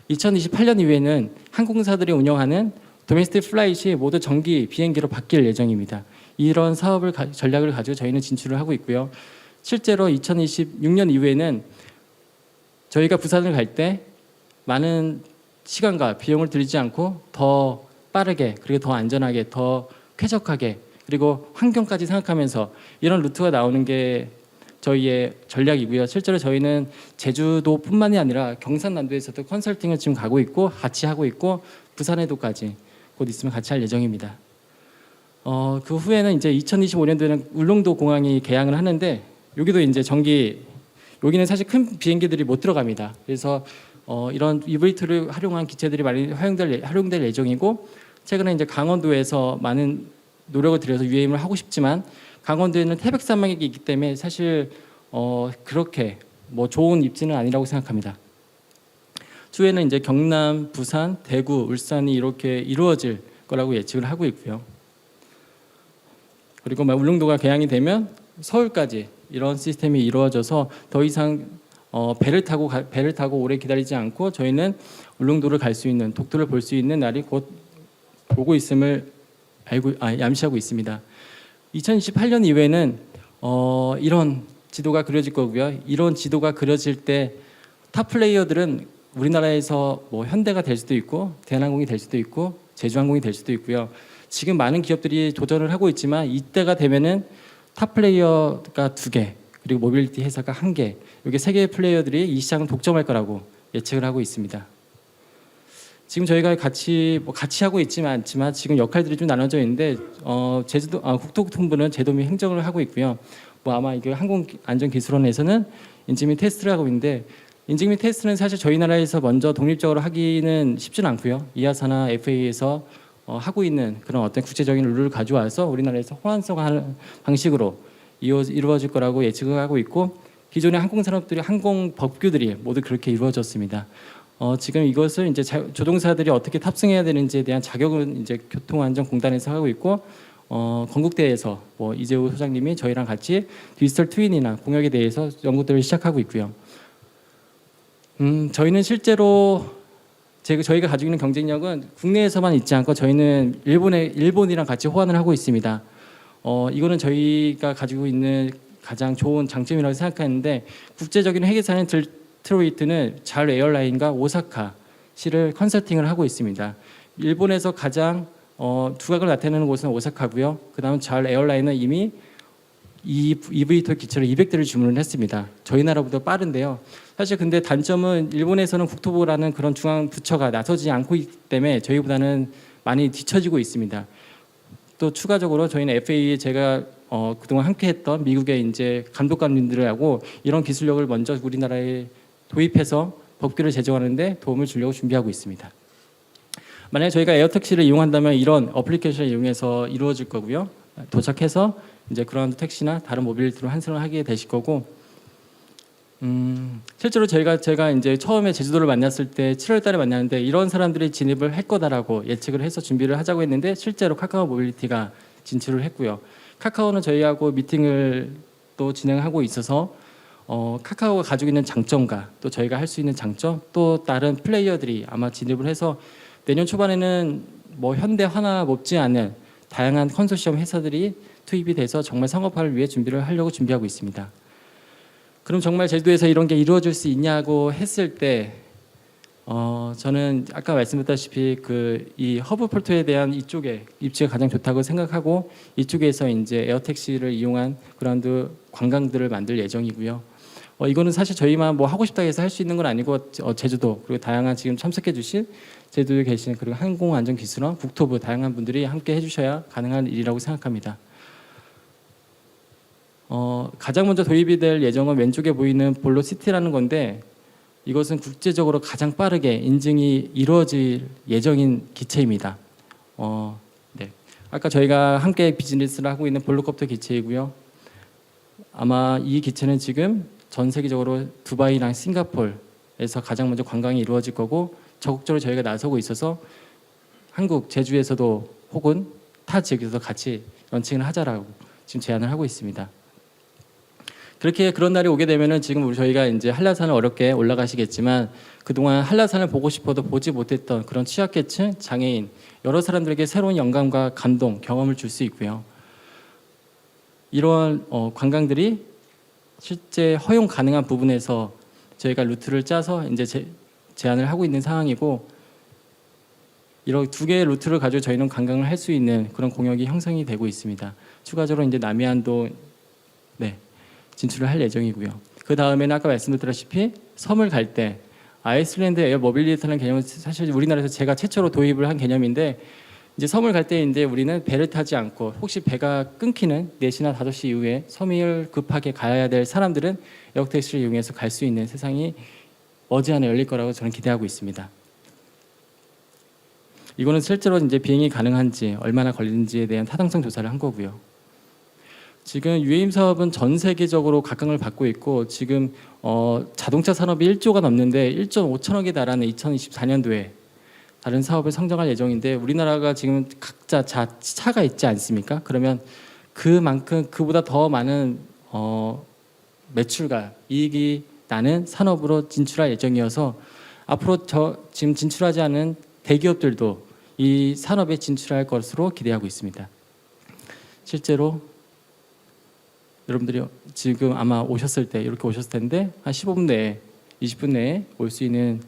Speaker 13: 2028년 이후에는 항공사들이 운영하는 도메스틱 플라이트이 모두 전기 비행기로 바뀔 예정입니다. 이런 전략을 가지고 저희는 진출을 하고 있고요. 실제로 2026년 이후에는 저희가 부산을 갈 때 많은 시간과 비용을 들이지 않고 더 빠르게 그리고 더 안전하게 더 쾌적하게 그리고 환경까지 생각하면서 이런 루트가 나오는 게 저희의 전략이고요. 실제로 저희는 제주도뿐만이 아니라 경상남도에서도 컨설팅을 지금 가고 있고 같이 하고 있고 부산에도까지 곧 있으면 같이 할 예정입니다. 그 후에는 이제 2025년도에는 울릉도 공항이 개항을 하는데 여기도 이제 여기는 사실 큰 비행기들이 못 들어갑니다. 그래서 이런 EV2를 활용한 기체들이 많이 활용될 예정이고 최근에 이제 강원도에서 많은 노력을 들여서 UAM을 하고 싶지만 강원도에는 태백산맥이 있기 때문에 사실 그렇게 뭐 좋은 입지는 아니라고 생각합니다. 추후에는 이제 경남, 부산, 대구, 울산이 이렇게 이루어질 거라고 예측을 하고 있고요. 그리고 울릉도가 개항이 되면 서울까지 이런 시스템이 이루어져서 더 이상 배를 타고 오래 기다리지 않고 저희는 울릉도를 갈 수 있는 독도를 볼 수 있는 날이 곧 오고 있음을 암시하고 있습니다. 2028년 이후에는 이런 지도가 그려질 거고요. 이런 지도가 그려질 때 탑 플레이어들은 우리나라에서 뭐 현대가 될 수도 있고 대한항공이 될 수도 있고 제주항공이 될 수도 있고요. 지금 많은 기업들이 도전을 하고 있지만 이때가 되면은 탑 플레이어가 2개 그리고 모빌리티 회사가 1개 이게 3개의 플레이어들이 이 시장을 독점할 거라고 예측을 하고 있습니다. 지금 저희가 같이 하고 있지만 지금 역할들이 좀 나눠져 있는데 국토교통부는 제도 및 행정을 하고 있고요. 뭐 아마 이게 항공안전기술원에서는 인증 및 테스트를 하고 있는데 인증 및 테스트는 사실 저희 나라에서 먼저 독립적으로 하기는 쉽지는 않고요. 이하사나 FAA에서 하고 있는 그런 어떤 국제적인 룰을 가져와서 우리나라에서 호환성하는 방식으로 이루어질 거라고 예측을 하고 있고 기존의 항공 법규들이 모두 그렇게 이루어졌습니다. 지금 이것을 이제 조종사들이 어떻게 탑승해야 되는지에 대한 자격은 이제 교통안전공단에서 하고 있고 건국대에서 뭐 이재호 소장님이 저희랑 같이 디지털 트윈이나 공역에 대해서 연구들을 시작하고 있고요. 저희는 실제로 저희가 가지고 있는 경쟁력은 국내에서만 있지 않고 저희는 일본이랑 같이 호환을 하고 있습니다. 이거는 저희가 가지고 있는 가장 좋은 장점이라고 생각하는데 국제적인 회계사는 트로이트는 잘 에어라인과 오사카시를 컨설팅을 하고 있습니다. 일본에서 가장 두각을 나타내는 곳은 오사카고요. 그다음 잘 에어라인은 이미 이 EV2 기체로 200대를 주문을 했습니다. 저희 나라보다 빠른데요. 사실 근데 단점은 일본에서는 국토부라는 그런 중앙 부처가 나서지 않고 있기 때문에 저희보다는 많이 뒤처지고 있습니다. 또 추가적으로 저희는 FAA에 제가 그동안 함께했던 미국의 이제 감독관님들하고 이런 기술력을 먼저 우리나라에 도입해서 법규를 제정하는데 도움을 주려고 준비하고 있습니다. 만약에 저희가 에어택시를 이용한다면 이런 어플리케이션을 이용해서 이루어질 거고요. 도착해서 이제 그라운드 택시나 다른 모빌리티로 환승을 하게 되실 거고, 실제로 제가 이제 처음에 제주도를 만났을 때 7월달에 만났는데 이런 사람들이 진입을 할 거다라고 예측을 해서 준비를 하자고 했는데 실제로 카카오 모빌리티가 진출을 했고요. 카카오는 저희하고 미팅을 또 진행하고 있어서 카카오가 가지고 있는 장점과 또 저희가 할 수 있는 장점, 또 다른 플레이어들이 아마 진입을 해서 내년 초반에는 뭐 현대 하나 못지 않은 다양한 컨소시엄 회사들이 투입이 돼서 정말 상업화를 위해 준비를 하려고 준비하고 있습니다. 그럼 정말 제주도에서 이런 게 이루어질 수 있냐고 했을 때 저는 아까 말씀드렸다시피 이 허브 폴트에 대한 이쪽에 입지가 가장 좋다고 생각하고 이쪽에서 이제 에어택시를 이용한 그라운드 관광들을 만들 예정이고요. 이거는 사실 저희만 뭐 하고 싶다 해서 할 수 있는 건 아니고 제주도 그리고 다양한 지금 참석해 주신 제주도에 계신 그리고 항공안전기술원, 국토부 다양한 분들이 함께 해주셔야 가능한 일이라고 생각합니다. 가장 먼저 도입이 될 예정은 왼쪽에 보이는 볼로시티라는 건데 이것은 국제적으로 가장 빠르게 인증이 이루어질 예정인 기체입니다. 네. 아까 저희가 함께 비즈니스를 하고 있는 볼로콥터 기체이고요. 아마 이 기체는 지금 전 세계적으로 두바이랑 싱가포르에서 가장 먼저 관광이 이루어질 거고 적극적으로 저희가 나서고 있어서 한국 제주에서도 혹은 타 지역에서도 같이 런칭을 하자라고 지금 제안을 하고 있습니다. 그런 날이 오게 되면은 지금 저희가 이제 한라산을 어렵게 올라가시겠지만 그동안 한라산을 보고 싶어도 보지 못했던 그런 취약계층, 장애인 여러 사람들에게 새로운 영감과 감동, 경험을 줄 수 있고요. 이런 관광들이 실제 허용 가능한 부분에서 저희가 루트를 짜서 이제 제안을 하고 있는 상황이고 이런 두 개의 루트를 가지고 저희는 관광을 할 수 있는 그런 공역이 형성이 되고 있습니다. 추가적으로 이제 남해안도 진출을 할 예정이고요. 그 다음에는 아까 말씀드렸다시피 섬을 갈 때 아이슬란드 에어 모빌리티라는 개념은 사실 우리나라에서 제가 최초로 도입을 한 개념인데 이제 섬을 갈 때 이제 우리는 배를 타지 않고 혹시 배가 끊기는 4시나 5시 이후에 섬을 급하게 가야 될 사람들은 에어택시를 이용해서 갈 수 있는 세상이 머지않아 열릴 거라고 저는 기대하고 있습니다. 이거는 실제로 이제 비행이 가능한지 얼마나 걸리는지에 대한 타당성 조사를 한 거고요. 지금 UAM 사업은 전 세계적으로 각광을 받고 있고 지금 자동차 산업이 1조가 넘는데 1.5천억에 달하는 2024년도에 다른 사업을 성장할 예정인데 우리나라가 지금 각자 차가 있지 않습니까? 그러면 그만큼 그보다 더 많은 매출과 이익이 나는 산업으로 진출할 예정이어서 앞으로 지금 진출하지 않은 대기업들도 이 산업에 진출할 것으로 기대하고 있습니다. 실제로 여러분들이 지금 아마 오셨을 때 이렇게 오셨을 텐데 한 15분 내에 20분 내에 올 수 있는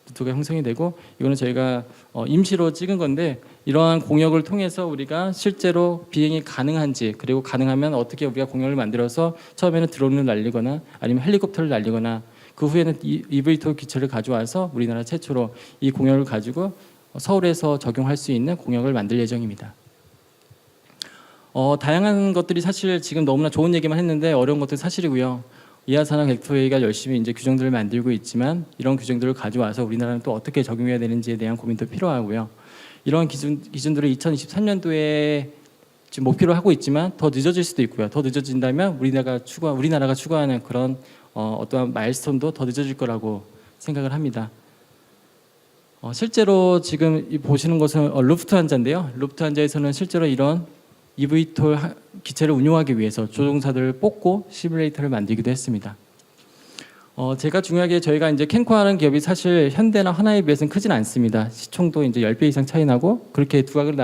Speaker 13: 루트가 형성이 되고 이거는 저희가 임시로 찍은 건데 이러한 공역을 통해서 우리가 실제로 비행이 가능한지 그리고 가능하면 어떻게 우리가 공역을 만들어서 처음에는 드론을 날리거나 아니면 헬리콥터를 날리거나 그 후에는 eVTOL 기체를 가져와서 우리나라 최초로 이 공역을 가지고 서울에서 적용할 수 있는 공역을 만들 예정입니다. 다양한 것들이 사실 지금 너무나 좋은 얘기만 했는데 어려운 것도 사실이고요. 이하산하 객토회의가 열심히 이제 규정들을 만들고 있지만 이런 규정들을 가져와서 우리나라는 또 어떻게 적용해야 되는지에 대한 고민도 필요하고요. 이런 기준들을 2023년도에 지금 목표로 하고 있지만 더 늦어질 수도 있고요. 더 늦어진다면 우리나라가 추구하는 그런 어떠한 마일스톤도 더 늦어질 거라고 생각을 합니다. 실제로 지금 보시는 것은 루프트한자인데요. 루프트한자에서는 실제로 이런 eVTOL 기체를 운용하기 위해서 조종사들을 뽑고 시뮬레이터를 만들기도 했습니다. 제가 중요하게 저희가 이제 캔코아라는 기업이 사실 현대나 하나에 비해서는 크진 않습니다. 시총도 이제 10배 이상 차이 나고 그렇게 두각을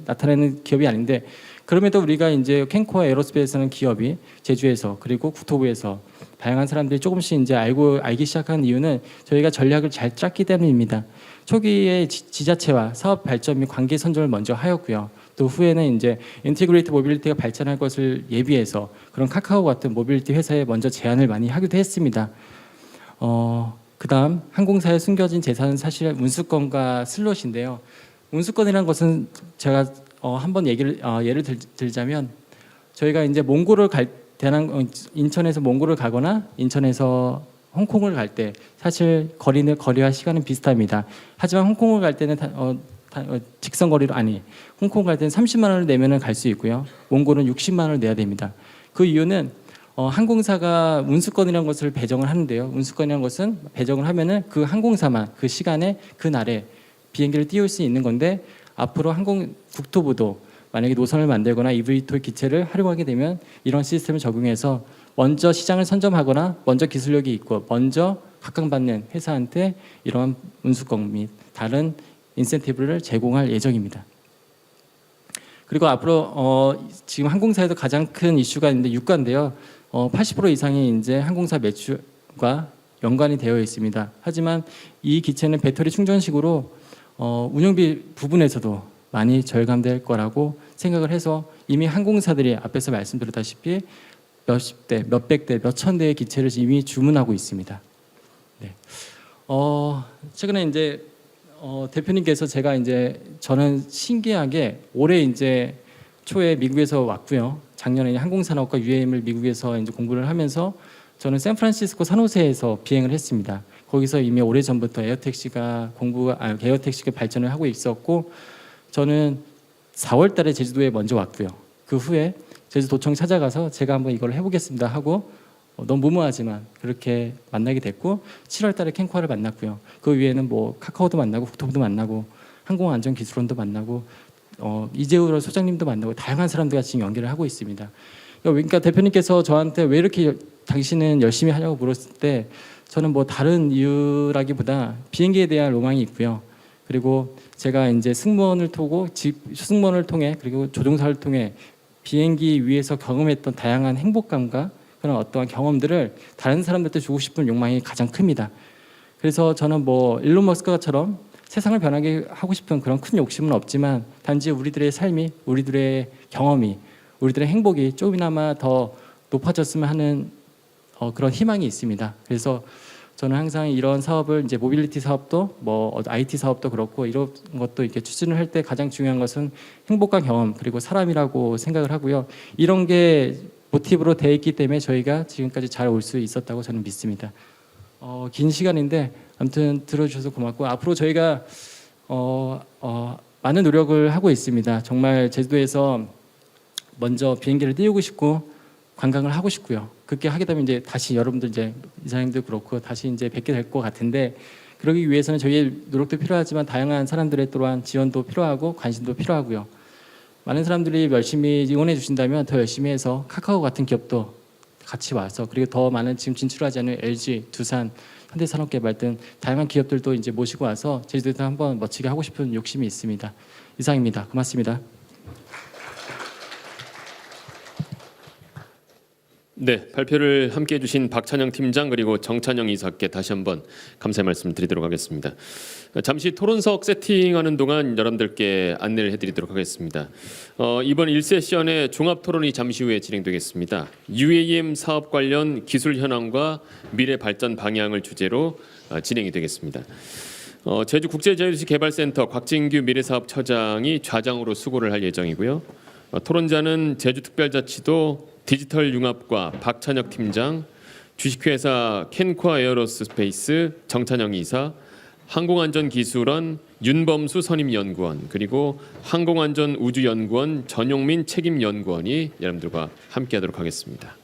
Speaker 13: 나타내는 기업이 아닌데 그럼에도 우리가 이제 캔코아 에어로스페이스라는 기업이 제주에서 그리고 국토부에서 다양한 사람들이 조금씩 이제 알기 시작한 이유는 저희가 전략을 잘 짰기 때문입니다. 초기에 지자체와 사업 발전 및 관계 선정을 먼저 하였고요. 또 후에는 이제 인티그레이트 모빌리티가 발전할 것을 예비해서 그런 카카오 같은 모빌리티 회사에 먼저 제안을 많이 하기도 했습니다. 그다음 항공사에 숨겨진 재산은 사실 운수권과 슬롯인데요. 운수권이라는 것은 제가 한번 예를 들자면 저희가 이제 몽골을 인천에서 몽골을 가거나 인천에서 홍콩을 갈 때 사실 거리와 시간은 비슷합니다. 하지만 홍콩을 갈 때는 직선 거리로 홍콩 갈 때는 30만 원을 내면은 갈 수 있고요. 몽골은 60만 원을 내야 됩니다. 그 이유는 항공사가 운수권이라는 것을 배정을 하는데요. 운수권이라는 것은 배정을 하면은 그 항공사만 그 시간에 그 날에 비행기를 띄울 수 있는 건데 앞으로 국토부도 만약에 노선을 만들거나 eVTOL 기체를 활용하게 되면 이런 시스템을 적용해서 먼저 시장을 선점하거나 먼저 기술력이 있고 먼저 각광받는 회사한테 이러한 운수권 및 다른 인센티브를 제공할 예정입니다. 그리고 앞으로 지금 항공사에도 가장 큰 이슈가 있는데 유가인데요. 80% 이상이 이제 항공사 매출과 연관이 되어 있습니다. 하지만 이 기체는 배터리 충전식으로 운영비 부분에서도 많이 절감될 거라고 생각을 해서 이미 항공사들이 앞에서 말씀드렸다시피 몇십 대, 몇백 대, 몇천 대의 기체를 이미 주문하고 있습니다. 네. 최근에 이제 대표님께서 저는 신기하게 올해 이제 초에 미국에서 왔고요. 작년에 항공산업과 UAM을 미국에서 이제 공부를 하면서 저는 샌프란시스코 산호세에서 비행을 했습니다. 거기서 이미 오래 전부터 에어택시가 발전을 하고 있었고 저는 4월달에 제주도에 먼저 왔고요. 그 후에 제주도청 찾아가서 제가 한번 이걸 해보겠습니다 하고 너무 무모하지만 그렇게 만나게 됐고 7월달에 캔코아를 만났고요. 그 위에는 뭐 카카오도 만나고 국토부도 만나고 항공안전기술원도 만나고 이재우 소장님도 만나고 다양한 사람들과 지금 연결을 하고 있습니다. 그러니까 대표님께서 저한테 왜 이렇게 당신은 열심히 하냐고 물었을 때 저는 뭐 다른 이유라기보다 비행기에 대한 로망이 있고요. 그리고 제가 이제 승무원을 통해 그리고 조종사를 통해 비행기 위에서 경험했던 다양한 행복감과 그런 어떠한 경험들을 다른 사람들한테 주고 싶은 욕망이 가장 큽니다. 그래서 저는 뭐 일론 머스크처럼 세상을 변하게 하고 싶은 그런 큰 욕심은 없지만 단지 우리들의 삶이, 우리들의 경험이, 우리들의 행복이 조금이나마 더 높아졌으면 하는 그런 희망이 있습니다. 그래서 저는 항상 이런 사업을 이제 모빌리티 사업도 뭐 IT 사업도 그렇고 이런 것도 이렇게 추진을 할 때 가장 중요한 것은 행복한 경험 그리고 사람이라고 생각을 하고요. 이런 게 모티브로 되어 있기 때문에 저희가 지금까지 잘 올 수 있었다고 저는 믿습니다. 긴 시간인데 아무튼 들어주셔서 고맙고 앞으로 저희가 많은 노력을 하고 있습니다. 정말 제주도에서 먼저 비행기를 띄우고 싶고 관광을 하고 싶고요. 그렇게 하게 되면 이제 다시 여러분들 이제 이사님도 그렇고 다시 이제 뵙게 될 것 같은데 그러기 위해서는 저희의 노력도 필요하지만 다양한 사람들의 또한 지원도 필요하고 관심도 필요하고요. 많은 사람들이 열심히 응원해 주신다면 더 열심히 해서 카카오 같은 기업도 같이 와서 그리고 더 많은 지금 진출하지 않은 LG, 두산, 현대산업개발 등 다양한 기업들도 이제 모시고 와서 제주도에서 한번 멋지게 하고 싶은 욕심이 있습니다. 이상입니다. 고맙습니다.
Speaker 1: 네, 발표를 함께해 주신 박찬영 팀장 그리고 정찬영 이사께 다시 한번 감사의 말씀 드리도록 하겠습니다. 잠시 토론석 세팅하는 동안 여러분들께 안내를 해드리도록 하겠습니다. 이번 1세션의 종합토론이 잠시 후에 진행되겠습니다. UAM 사업 관련 기술 현황과 미래 발전 방향을 주제로 진행이 되겠습니다. 제주국제자유도시개발센터 곽진규 미래사업처장이 좌장으로 수고를 할 예정이고요. 토론자는 제주특별자치도 디지털 융합과 박찬혁 팀장, 주식회사 캔코아 에어로스페이스 정찬영 이사, 항공안전기술원 윤범수 선임연구원 그리고 항공안전우주연구원 전용민 책임연구원이 여러분들과 함께하도록 하겠습니다.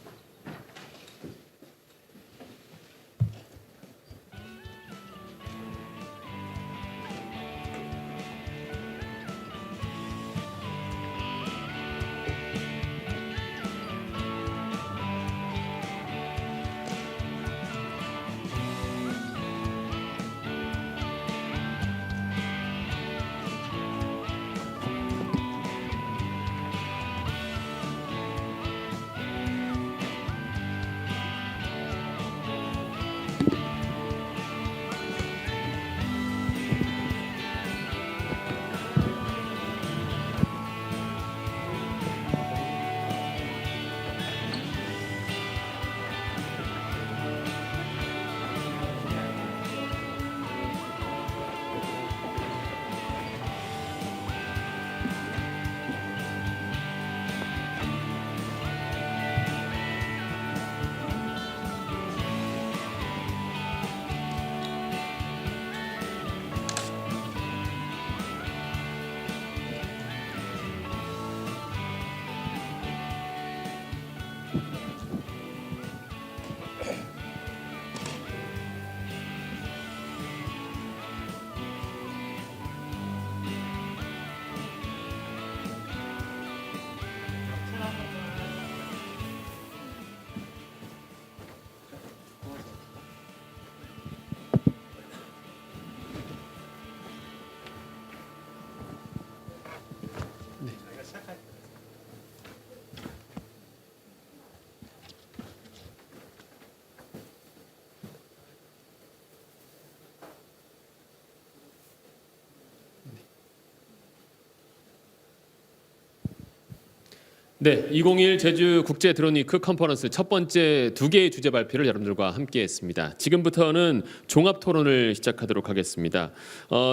Speaker 1: 네, 2021 제주 국제 드론 위크 컨퍼런스 첫 번째 2개의 주제 발표를 여러분들과 함께했습니다. 지금부터는 종합 토론을 시작하도록 하겠습니다.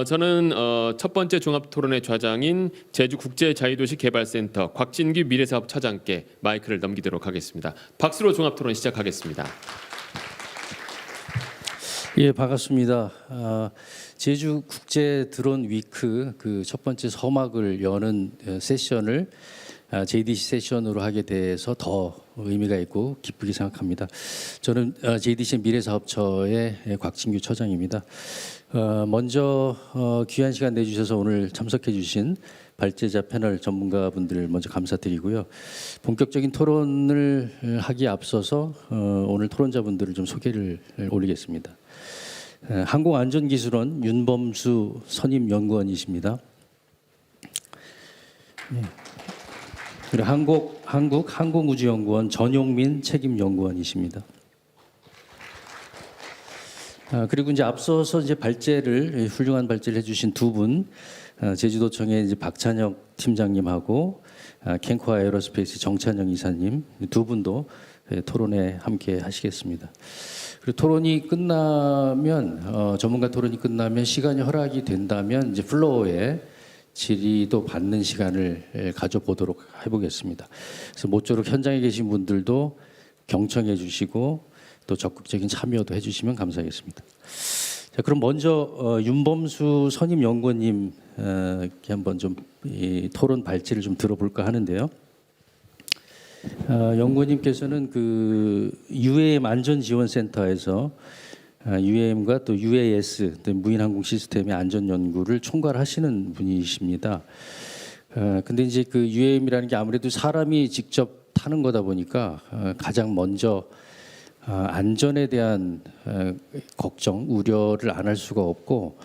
Speaker 1: 저는 첫 번째 종합 토론의 좌장인 제주 국제 자유도시 개발센터 곽진규 미래사업차장께 마이크를 넘기도록 하겠습니다. 박수로 종합 토론 시작하겠습니다.
Speaker 14: 예, 반갑습니다. 제주 국제 드론 위크 그 첫 번째 서막을 여는 세션을 JDC 세션으로 하게 돼서 더 의미가 있고 기쁘게 생각합니다. 저는 JDC 미래사업처의 곽진규 처장입니다. 먼저 귀한 시간 내주셔서 오늘 참석해 주신 발제자 패널 전문가분들 먼저 감사드리고요. 본격적인 토론을 하기에 앞서서 오늘 토론자분들을 좀 소개를 올리겠습니다. 항공안전기술원 윤범수 선임연구원이십니다. 그리고 한국항공우주연구원 전용민 책임연구원이십니다. 그리고 이제 앞서서 이제 훌륭한 발제를 해주신 두 분, 제주도청의 이제 박찬혁 팀장님하고 캔코아 에어로스페이스 정찬영 이사님 두 분도 토론에 함께 하시겠습니다. 그리고 토론이 끝나면 전문가 토론이 끝나면 시간이 허락이 된다면 이제 플로어에 질의도 받는 시간을 가져보도록 해보겠습니다. 그래서 모쪼록 현장에 계신 분들도 경청해 주시고 또 적극적인 참여도 해주시면 감사하겠습니다. 자, 그럼 먼저 윤범수 선임연구원님 한번 좀 이 토론 발제를 좀 들어볼까 하는데요. 연구원님께서는 그 UAM 안전지원센터에서 UAM과 또 UAS 무인항공 시스템의 안전 연구를 총괄하시는 분이십니다. 근데 이제 그 UAM이라는 게 아무래도 사람이 직접 타는 거다 보니까 가장 먼저 안전에 대한 걱정, 우려를 안 할 수가 없고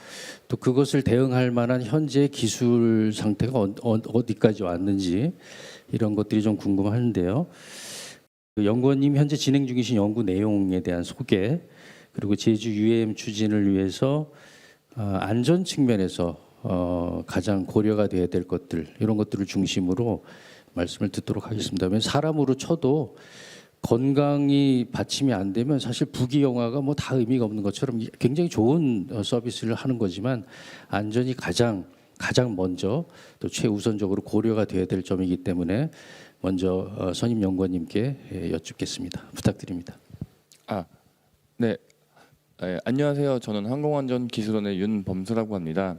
Speaker 14: 또 그것을 대응할 만한 현재 기술 상태가 어디까지 왔는지 이런 것들이 좀 궁금한데요. 연구원님 현재 진행 중이신 연구 내용에 대한 소개 그리고 제주 UAM 추진을 위해서 안전 측면에서 가장 고려가 돼야 될 것들 이런 것들을 중심으로 말씀을 듣도록 하겠습니다. 왜냐하면 사람으로 쳐도 건강이 받침이 안 되면 사실 부기영화가 뭐 다 의미가 없는 것처럼 굉장히 좋은 서비스를 하는 거지만 안전이 가장 먼저 또 최우선적으로 고려가 돼야 될 점이기 때문에 먼저 선임 연구원님께 여쭙겠습니다. 부탁드립니다.
Speaker 15: 네. 안녕하세요. 저는 항공안전기술원의 윤범수라고 합니다.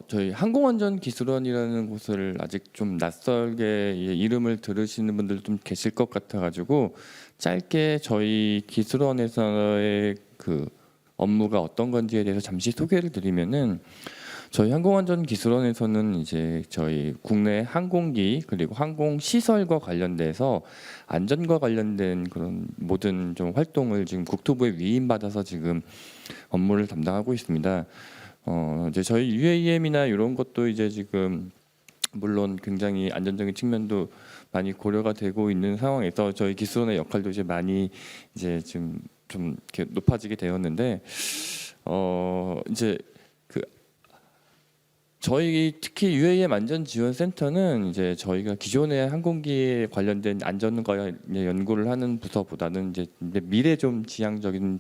Speaker 15: 저희 항공안전기술원이라는 곳을 아직 좀 낯설게 이름을 들으시는 분들 좀 계실 것 같아가지고 짧게 저희 기술원에서의 그 업무가 어떤 건지에 대해서 잠시 소개를 드리면은 저희 항공안전기술원에서는 이제 저희 국내 항공기 그리고 항공시설과 관련돼서 안전과 관련된 그런 모든 좀 활동을 지금 국토부에 위임받아서 지금 업무를 담당하고 있습니다. 이제 저희 UAM이나 이런 것도 이제 지금 물론 굉장히 안전적인 측면도 많이 고려가 되고 있는 상황에서 저희 기술원의 역할도 이제 많이 이제 좀 이렇게 높아지게 되었는데 이제 저희 특히 UAM 안전지원센터는 이제 저희가 기존의 항공기에 관련된 안전과 연구를 하는 부서보다는 이제 미래 좀 지향적인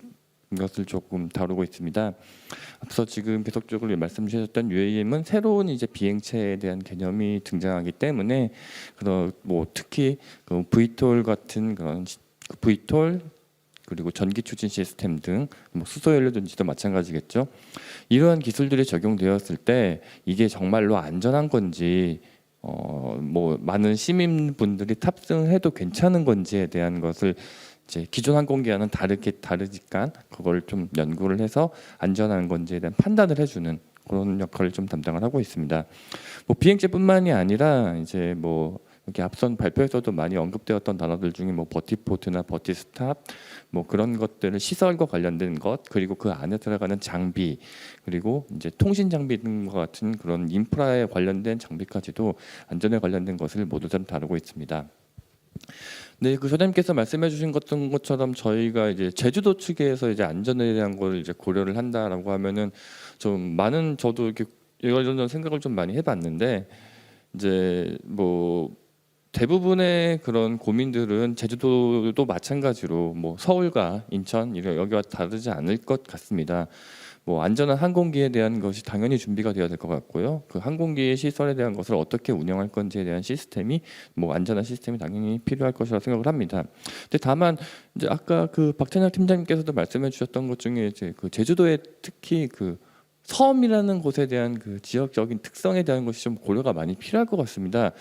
Speaker 15: 것을 조금 다루고 있습니다. 앞서 지금 계속적으로 말씀 주셨던 UAM은 새로운 이제 비행체에 대한 개념이 등장하기 때문에 뭐 특히 그 VTOL 같은 그런 VTOL 그리고 전기 추진 시스템 등 뭐 수소 연료전지도 마찬가지겠죠. 이러한 기술들이 적용되었을 때 이게 정말로 안전한 건지 뭐 많은 시민분들이 탑승해도 괜찮은 건지에 대한 것을 이제 기존 항공기와는 다르니까 그걸 좀 연구를 해서 안전한 건지에 대한 판단을 해주는 그런 역할을 좀 담당을 하고 있습니다. 뭐 비행체뿐만이 아니라 이제 뭐 이렇게 앞선 발표에서도 많이 언급되었던 단어들 중에 뭐 버티포트나 버티스탑 뭐 그런 것들을 시설과 관련된 것 그리고 그 안에 들어가는 장비 그리고 이제 통신 장비 등과 같은 그런 인프라에 관련된 장비까지도 안전에 관련된 것을 모두 다 다루고 있습니다. 네, 그 소장님께서 말씀해주신 것처럼 저희가 이제 제주도 측에서 이제 안전에 대한 걸 이제 고려를 한다라고 하면은 좀 많은 저도 이렇게 이런저런 생각을 좀 많이 해봤는데 이제 뭐 대부분의 그런 고민들은 제주도도 마찬가지로 뭐 서울과 인천 여기와 다르지 않을 것 같습니다. 뭐 안전한 항공기에 대한 것이 당연히 준비가 되어야 될 것 같고요. 그 항공기 시설에 대한 것을 어떻게 운영할 건지에 대한 시스템이 뭐 안전한 시스템이 당연히 필요할 것이라고 생각을 합니다. 근데 다만 이제 아까 그 박찬혁 팀장님께서도 말씀해 주셨던 것 중에 이제 그 제주도에 특히 그 섬이라는 곳에 대한 그 지역적인 특성에 대한 것이 좀 고려가 많이 필요할 것 같습니다.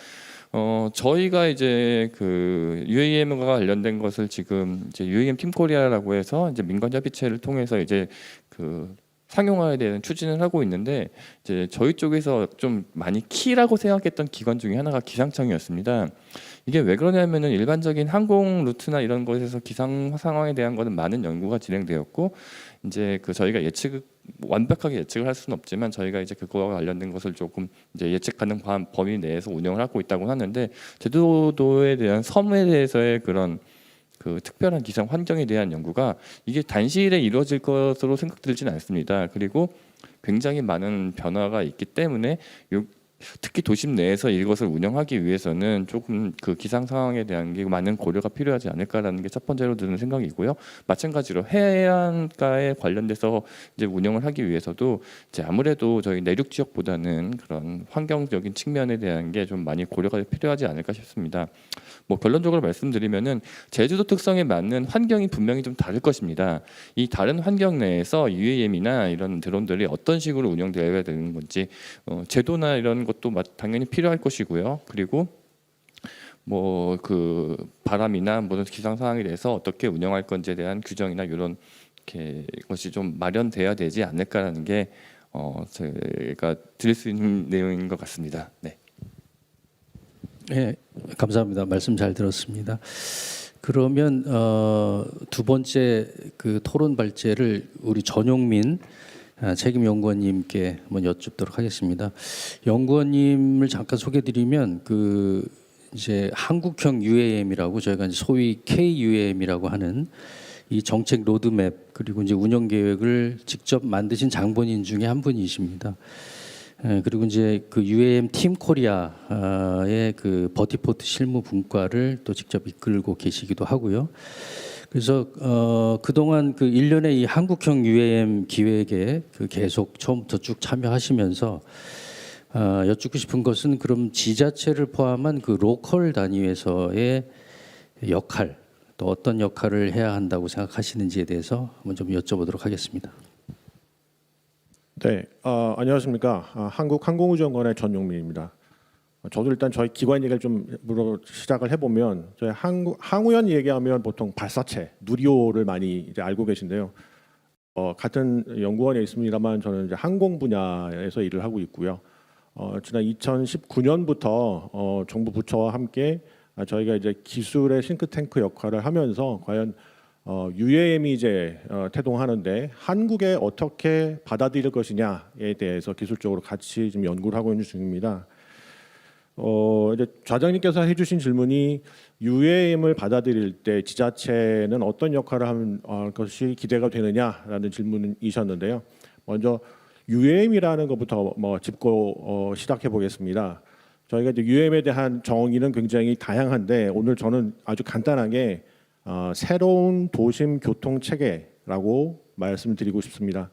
Speaker 15: 저희가 이제 그 UAM과 관련된 것을 지금 이제 UAM 팀 코리아라고 해서 이제 민간 협의체를 통해서 이제 그 상용화에 대한 추진을 하고 있는데 이제 저희 쪽에서 좀 많이 키라고 생각했던 기관 중에 하나가 기상청이었습니다. 이게 왜 그러냐면은 일반적인 항공 루트나 이런 것에서 기상 상황에 대한 거는 많은 연구가 진행되었고 이제 그 저희가 완벽하게 예측을 할 수는 없지만 저희가 이제 그거와 관련된 것을 조금 이제 예측 가능 범위 내에서 운영을 하고 있다고 하는데 제주도에 대한 섬에 대해서의 그런 그 특별한 기상 환경에 대한 연구가 이게 단시일에 이루어질 것으로 생각들지는 않습니다. 그리고 굉장히 많은 변화가 있기 때문에 특히 도심 내에서 이것을 운영하기 위해서는 조금 그 기상 상황에 대한 게 많은 고려가 필요하지 않을까라는 게 첫 번째로 드는 생각이고요. 마찬가지로 해안가에 관련돼서 이제 운영을 하기 위해서도 이제 아무래도 저희 내륙 지역보다는 그런 환경적인 측면에 대한 게 좀 많이 고려가 필요하지 않을까 싶습니다. 뭐 결론적으로 말씀드리면은 제주도 특성에 맞는 환경이 분명히 좀 다를 것입니다. 이 다른 환경 내에서 UAM이나 이런 드론들이 어떤 식으로 운영되어야 되는 건지 제도나 이런 것도 당연히 필요할 것이고요. 그리고 뭐 그 바람이나 모든 기상 상황에 대해서 어떻게 운영할 건지에 대한 규정이나 이런 것이 좀 마련돼야 되지 않을까라는 게 제가 드릴 수 있는 내용인 것 같습니다. 네.
Speaker 14: 네, 감사합니다. 말씀 잘 들었습니다. 그러면 두 번째 그 토론 발제를 우리 전용민 책임 연구원님께 한번 여쭙도록 하겠습니다. 연구원님을 잠깐 소개드리면 그 이제 한국형 UAM이라고 저희가 이제 소위 KUAM이라고 하는 이 정책 로드맵 그리고 이제 운영 계획을 직접 만드신 장본인 중에 한 분이십니다. 그리고 이제 그 UAM 팀 코리아의 그 버티포트 실무 분과를 또 직접 이끌고 계시기도 하고요. 그래서 그동안 그 일련의 이 한국형 UAM 기획에 그 계속 처음부터 쭉 참여하시면서 여쭙고 싶은 것은 그럼 지자체를 포함한 그 로컬 단위에서의 역할 또 어떤 역할을 해야 한다고 생각하시는지에 대해서 한번 좀 여쭤보도록 하겠습니다.
Speaker 12: 네, 안녕하십니까. 한국항공우주연구원의 전용민입니다. 저도 일단 저희 기관 얘기를 좀 시작을 해보면 저희 항우연 얘기하면 보통 발사체, 누리호를 많이 이제 알고 계신데요. 같은 연구원에 있습니다만 저는 이제 항공 분야에서 일을 하고 있고요. 지난 2019년부터 정부 부처와 함께 저희가 이제 기술의 싱크탱크 역할을 하면서 과연 UAM이 이제 태동하는데 한국에 어떻게 받아들일 것이냐에 대해서 기술적으로 같이 지금 연구를 하고 있는 중입니다. 이제 좌장님께서 해주신 질문이 UAM을 받아들일 때 지자체는 어떤 역할을 하는 것이 기대가 되느냐라는 질문이셨는데요. 먼저 UAM이라는 것부터 짚고 시작해 보겠습니다. 저희가 이제 UAM에 대한 정의는 굉장히 다양한데 오늘 저는 아주 간단하게 새로운 도심 교통 체계라고 말씀드리고 싶습니다.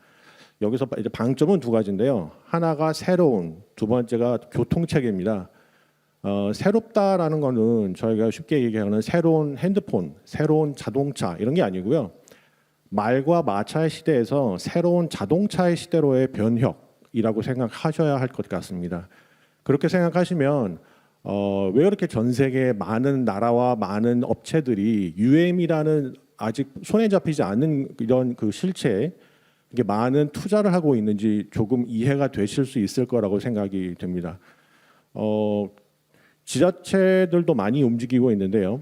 Speaker 12: 여기서 이제 방점은 두 가지인데요. 하나가 새로운, 두 번째가 교통 체계입니다. 새롭다라는 거는 저희가 쉽게 얘기하는 새로운 핸드폰, 새로운 자동차 이런 게 아니고요. 말과 마차의 시대에서 새로운 자동차의 시대로의 변혁이라고 생각하셔야 할 것 같습니다. 그렇게 생각하시면 왜 그렇게 전 세계 많은 나라와 많은 업체들이 UAM이라는 아직 손에 잡히지 않는 이런 그 실체에 이게 많은 투자를 하고 있는지 조금 이해가 되실 수 있을 거라고 생각이 됩니다. 지자체들도 많이 움직이고 있는데요.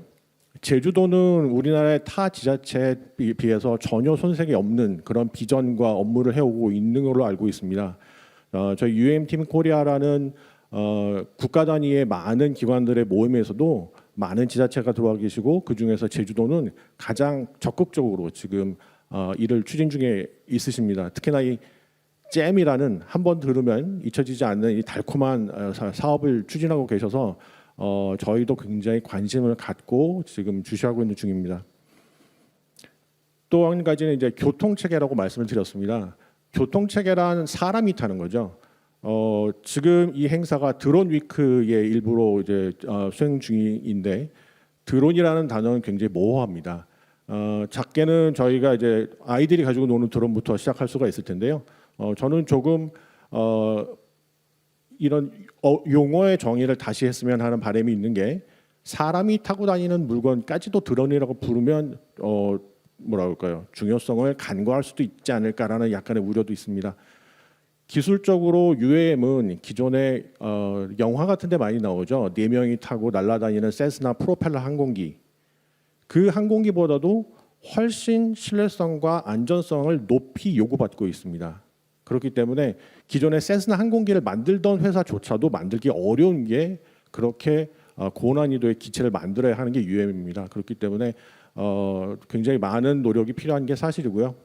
Speaker 12: 제주도는 우리나라의 타 지자체에 비해서 전혀 손색이 없는 그런 비전과 업무를 해오고 있는 걸로 알고 있습니다. 저희 UAM 팀 코리아라는 국가 단위의 많은 기관들의 모임에서도 많은 지자체가 들어와 계시고 그 중에서 제주도는 가장 적극적으로 지금 일을 추진 중에 있으십니다. 특히나 이 잼이라는 한 번 들으면 잊혀지지 않는 이 달콤한 사업을 추진하고 계셔서 저희도 굉장히 관심을 갖고 지금 주시하고 있는 중입니다. 또 한 가지는 이제 교통체계라고 말씀을 드렸습니다. 교통체계란 사람이 타는 거죠. 지금 이 행사가 드론 위크의 일부로 이제 수행 중인데 드론이라는 단어는 굉장히 모호합니다. 작게는 저희가 이제 아이들이 가지고 노는 드론부터 시작할 수가 있을 텐데요. 저는 조금 이런 용어의 정의를 다시 했으면 하는 바람이 있는 게 사람이 타고 다니는 물건까지도 드론이라고 부르면 뭐라 그럴까요? 중요성을 간과할 수도 있지 않을까라는 약간의 우려도 있습니다. 기술적으로 UAM은 기존에 영화 같은 데 많이 나오죠. 4명이 타고 날아다니는 세스나 프로펠러 항공기. 그 항공기보다도 훨씬 신뢰성과 안전성을 높이 요구받고 있습니다. 그렇기 때문에 기존의 세스나 항공기를 만들던 회사조차도 만들기 어려운 게 그렇게 고난이도의 기체를 만들어야 하는 게 UAM입니다. 그렇기 때문에 굉장히 많은 노력이 필요한 게 사실이고요.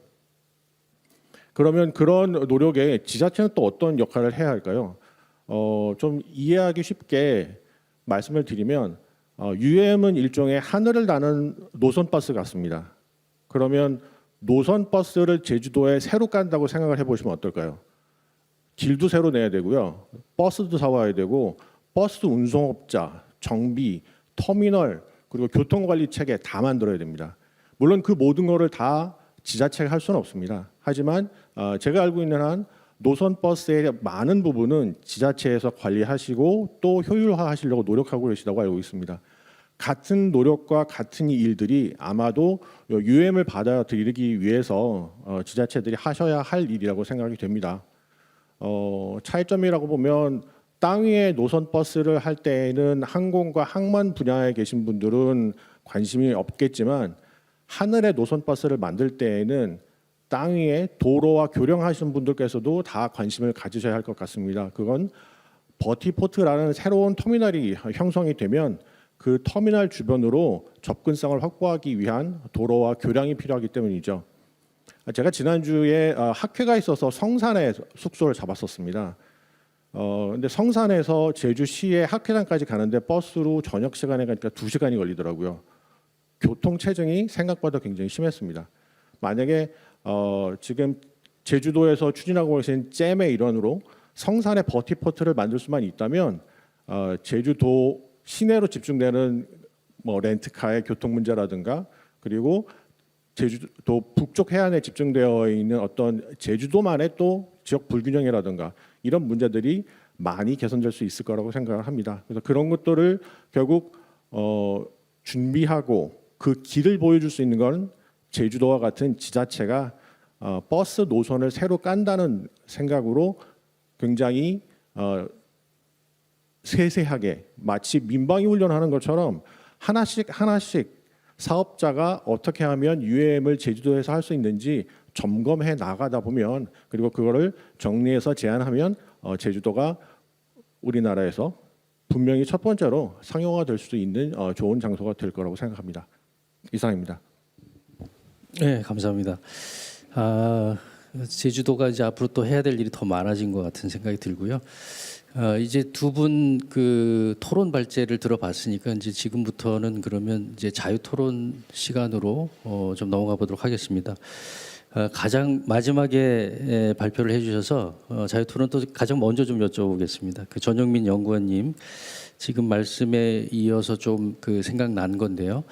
Speaker 12: 그러면 그런 노력에 지자체는 또 어떤 역할을 해야 할까요? 좀 이해하기 쉽게 말씀을 드리면 UAM은 일종의 하늘을 나는 노선버스 같습니다. 그러면 노선버스를 제주도에 새로 깐다고 생각을 해보시면 어떨까요? 길도 새로 내야 되고요. 버스도 사와야 되고 버스 운송업자, 정비, 터미널 그리고 교통관리 체계 다 만들어야 됩니다. 물론 그 모든 거를 다 지자체가 할 수는 없습니다. 하지만 제가 알고 있는 한 노선버스의 많은 부분은 지자체에서 관리하시고 또 효율화하시려고 노력하고 계시다고 알고 있습니다. 같은 노력과 같은 일들이 아마도 UM을 받아들이기 위해서 지자체들이 하셔야 할 일이라고 생각이 됩니다. 차이점이라고 보면 땅 위에 노선버스를 할 때에는 항공과 항만 분야에 계신 분들은 관심이 없겠지만 하늘에 노선버스를 만들 때에는 땅 위에 도로와 교량하시는 분들께서도 다 관심을 가지셔야 할 것 같습니다. 그건 버티포트라는 새로운 터미널이 형성이 되면 그 터미널 주변으로 접근성을 확보하기 위한 도로와 교량이 필요하기 때문이죠. 제가 지난주에 학회가 있어서 성산에 숙소를 잡았었습니다. 근데 성산에서 제주시의 학회장까지 가는데 버스로 저녁 시간에 가니까 2시간이 걸리더라고요. 교통 체증이 생각보다 굉장히 심했습니다. 만약에 지금 제주도에서 추진하고 계신 잼의 일환으로 성산의 버티포트를 만들 수만 있다면 제주도 시내로 집중되는 뭐 렌트카의 교통 문제라든가 그리고 제주도 북쪽 해안에 집중되어 있는 어떤 제주도만의 또 지역 불균형이라든가 이런 문제들이 많이 개선될 수 있을 거라고 생각을 합니다. 그래서 그런 것들을 결국 준비하고 그 길을 보여줄 수 있는 건 제주도와 같은 지자체가 버스 노선을 새로 깐다는 생각으로 굉장히 세세하게 마치 민방위 훈련하는 것처럼 하나씩 사업자가 어떻게 하면 UAM을 제주도에서 할 수 있는지 점검해 나가다 보면 그리고 그거를 정리해서 제안하면 제주도가 우리나라에서 분명히 첫 번째로 상용화될 수 있는 좋은 장소가 될 거라고 생각합니다. 이상입니다.
Speaker 14: 네, 감사합니다. 제주도가 이제 앞으로 또 해야 될 일이 더 많아진 것 같은 생각이 들고요. 이제 두 분 그 토론 발제를 들어봤으니까 이제 지금부터는 그러면 이제 자유 토론 시간으로 좀 넘어가 보도록 하겠습니다. 가장 마지막에 발표를 해주셔서 자유 토론 또 가장 먼저 좀 여쭤보겠습니다. 그 전영민 연구원님 지금 말씀에 이어서 좀 그 생각난 건데요.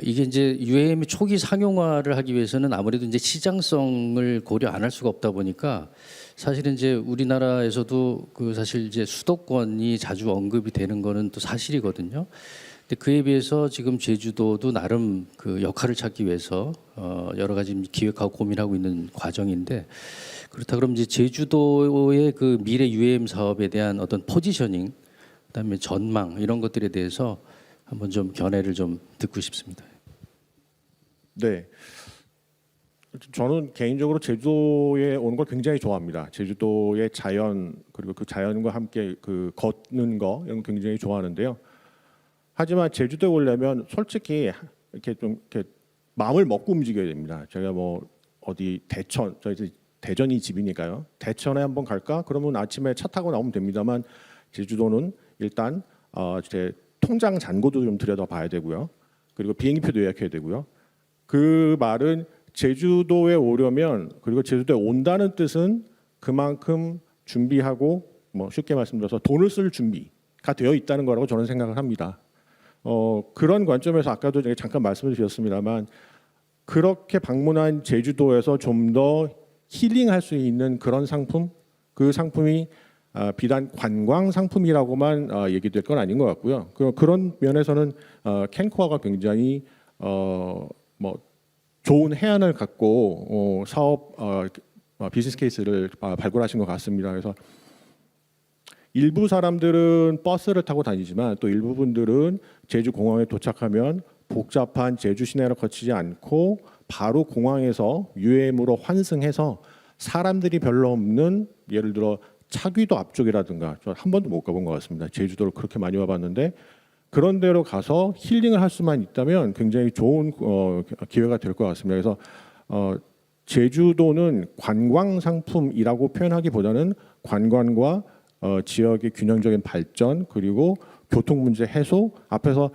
Speaker 14: 이게 이제 UAM 초기 상용화를 하기 위해서는 아무래도 이제 시장성을 고려 안 할 수가 없다 보니까 사실은 이제 우리나라에서도 그 사실 이제 수도권이 자주 언급이 되는 거는 또 사실이거든요. 근데 그에 비해서 지금 제주도도 나름 그 역할을 찾기 위해서 여러 가지 기획하고 고민하고 있는 과정인데 그렇다 그러면 이제 제주도의 그 미래 UAM 사업에 대한 어떤 포지셔닝, 그다음에 전망 이런 것들에 대해서 한번 좀 견해를 좀 듣고 싶습니다.
Speaker 12: 네, 저는 개인적으로 제주도에 오는 걸 굉장히 좋아합니다. 제주도의 자연 그리고 그 자연과 함께 그 걷는 거 이런 거 굉장히 좋아하는데요. 하지만 제주도에 오려면 솔직히 이렇게 좀 이렇게 마음을 먹고 움직여야 됩니다. 제가 뭐 어디 대천, 저희 대전이 집이니까요. 대천에 한번 갈까? 그러면 아침에 차 타고 나오면 됩니다만 제주도는 일단 이제 통장 잔고도 좀 들여다봐야 되고요. 그리고 비행기표도 예약해야 되고요. 그 말은 제주도에 오려면, 그리고 제주도에 온다는 뜻은 그만큼 준비하고, 뭐 쉽게 말씀드려서 돈을 쓸 준비가 되어 있다는 거라고 저는 생각을 합니다. 그런 관점에서 아까도 잠깐 말씀을 드렸습니다만, 그렇게 방문한 제주도에서 좀 더 힐링할 수 있는 그런 상품, 그 상품이 비단 관광 상품이라고만 얘기될 건 아닌 것 같고요. 그런 면에서는 캔코아가 굉장히 뭐 좋은 해안을 갖고 사업 비즈니스 케이스를 발굴하신 것 같습니다. 그래서 일부 사람들은 버스를 타고 다니지만 또 일부 분들은 제주 공항에 도착하면 복잡한 제주 시내를 거치지 않고 바로 공항에서 UAM으로 환승해서 사람들이 별로 없는, 예를 들어 차귀도 앞쪽이라든가, 저 한 번도 못 가본 것 같습니다. 제주도를 그렇게 많이 와봤는데 그런 데로 가서 힐링을 할 수만 있다면 굉장히 좋은 기회가 될 것 같습니다. 그래서 제주도는 관광 상품이라고 표현하기보다는 관광과 지역의 균형적인 발전, 그리고 교통 문제 해소, 앞에서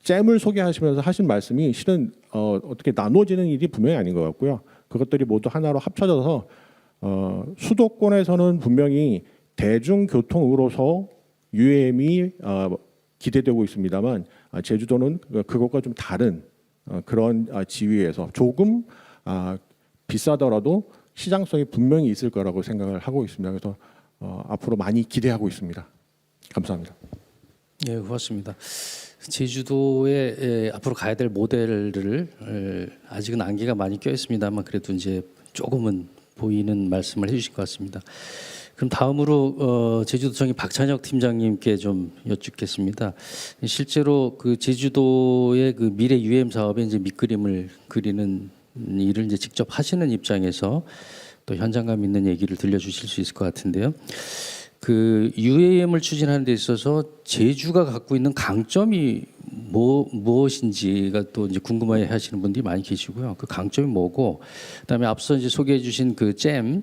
Speaker 12: 잼을 소개하시면서 하신 말씀이 실은 어떻게 나눠지는 일이 분명히 아닌 것 같고요. 그것들이 모두 하나로 합쳐져서 수도권에서는 분명히 대중교통으로서 UAM이 기대되고 있습니다만, 제주도는 그것과 좀 다른 그런 지위에서 조금 비싸더라도 시장성이 분명히 있을 거라고 생각을 하고 있습니다. 그래서 앞으로 많이 기대하고 있습니다. 감사합니다.
Speaker 14: 예, 고맙습니다. 제주도에 앞으로 가야 될 모델을 아직은 안개가 많이 껴 있습니다만 그래도 이제 조금은 보이는 말씀을 해주신 것 같습니다. 그럼 다음으로 제주도청의 박찬혁 팀장님께 좀 여쭙겠습니다. 실제로 그 제주도의 그 미래 UAM 사업의 이제 밑그림을 그리는 일을 이제 직접 하시는 입장에서 또 현장감 있는 얘기를 들려주실 수 있을 것 같은데요. 그 UAM을 추진하는 데 있어서 제주가 갖고 있는 강점이 무엇인지가 또 이제 궁금해 하시는 분들이 많이 계시고요. 그 강점이 뭐고, 그다음에 앞서 이제 소개해 주신 그 잼,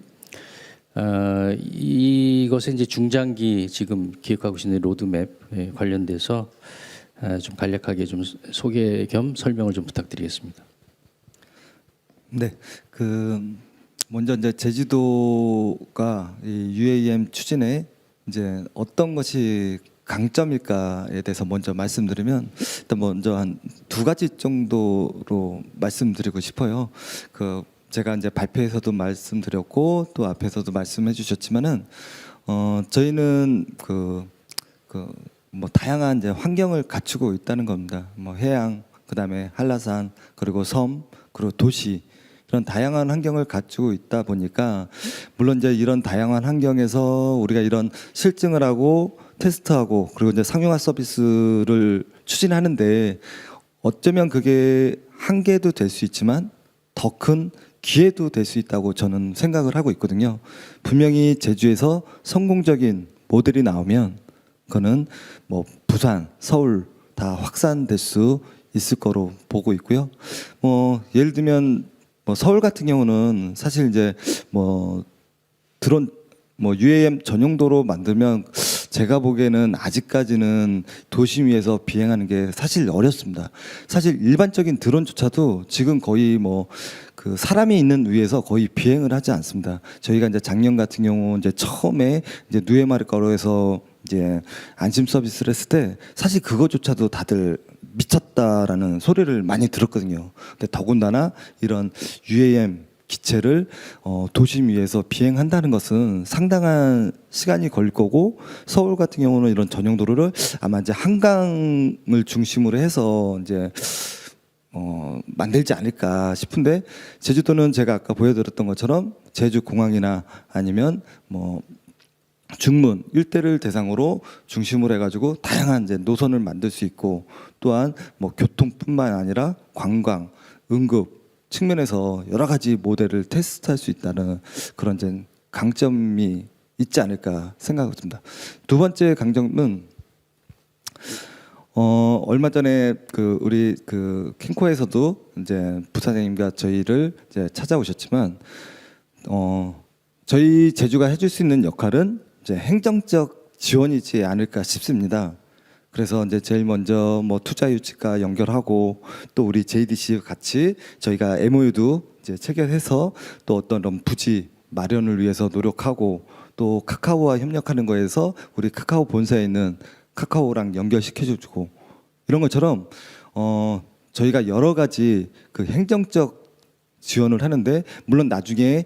Speaker 14: 이것의 이제 중장기 지금 기획하고 계시는 로드맵에 관련돼서 좀 간략하게 좀 소개 겸 설명을 좀 부탁드리겠습니다.
Speaker 2: 네, 먼저 이제 제주도가 이 UAM 추진에 이제 어떤 것이 강점일까에 대해서 먼저 말씀드리면, 일단 먼저 한 두 가지 정도로 말씀드리고 싶어요. 제가 이제 발표에서도 말씀드렸고 또 앞에서도 말씀해 주셨지만은 저희는 뭐 다양한 이제 환경을 갖추고 있다는 겁니다. 뭐 해양, 그다음에 한라산, 그리고 섬, 그리고 도시, 이런 다양한 환경을 갖추고 있다 보니까, 물론 이제 이런 다양한 환경에서 우리가 이런 실증을 하고 테스트하고 그리고 이제 상용화 서비스를 추진하는데, 어쩌면 그게 한계도 될 수 있지만 더 큰 기회도 될 수 있다고 저는 생각을 하고 있거든요. 분명히 제주에서 성공적인 모델이 나오면 그거는 뭐 부산, 서울 다 확산될 수 있을 거로 보고 있고요. 뭐 예를 들면 뭐 서울 같은 경우는 사실 이제 뭐 드론 UAM 전용도로 만들면 제가 보기에는 아직까지는 도심 위에서 비행하는 게 사실 어렵습니다. 사실 일반적인 드론조차도 지금 거의 그 사람이 있는 위에서 거의 비행을 하지 않습니다. 저희가 이제 작년 같은 경우 이제 처음에 이제 누에마르가로에서 이제 안심 서비스를 했을 때 사실 그것조차도 다들 미쳤다라는 소리를 많이 들었거든요. 근데 더군다나 이런 UAM 기체를 도심 위에서 비행한다는 것은 상당한 시간이 걸릴 거고, 서울 같은 경우는 이런 전용도로를 아마 이제 한강을 중심으로 해서 이제 만들지 않을까 싶은데, 제주도는 제가 아까 보여드렸던 것처럼 제주 공항이나 아니면 뭐 중문 일대를 대상으로 중심으로 해가지고 다양한 이제 노선을 만들 수 있고, 또한 뭐 교통뿐만 아니라 관광, 응급 측면에서 여러 가지 모델을 테스트할 수 있다는 그런 이제 강점이 있지 않을까 생각합니다. 두 번째 강점은 얼마 전에 우리 캔코에서도 이제 부사장님과 저희를 이제 찾아오셨지만, 저희 제주가 해줄 수 있는 역할은 이제 행정적 지원이지 않을까 싶습니다. 그래서 이제 제일 먼저 뭐 투자 유치과 연결하고 또 우리 JDC 같이 저희가 MOU도 이제 체결해서 또 어떤 그런 부지 마련을 위해서 노력하고 또 카카오와 협력하는 거에서 우리 카카오 본사에 있는 카카오랑 연결시켜주고 이런 것처럼 저희가 여러 가지 그 행정적 지원을 하는데 물론 나중에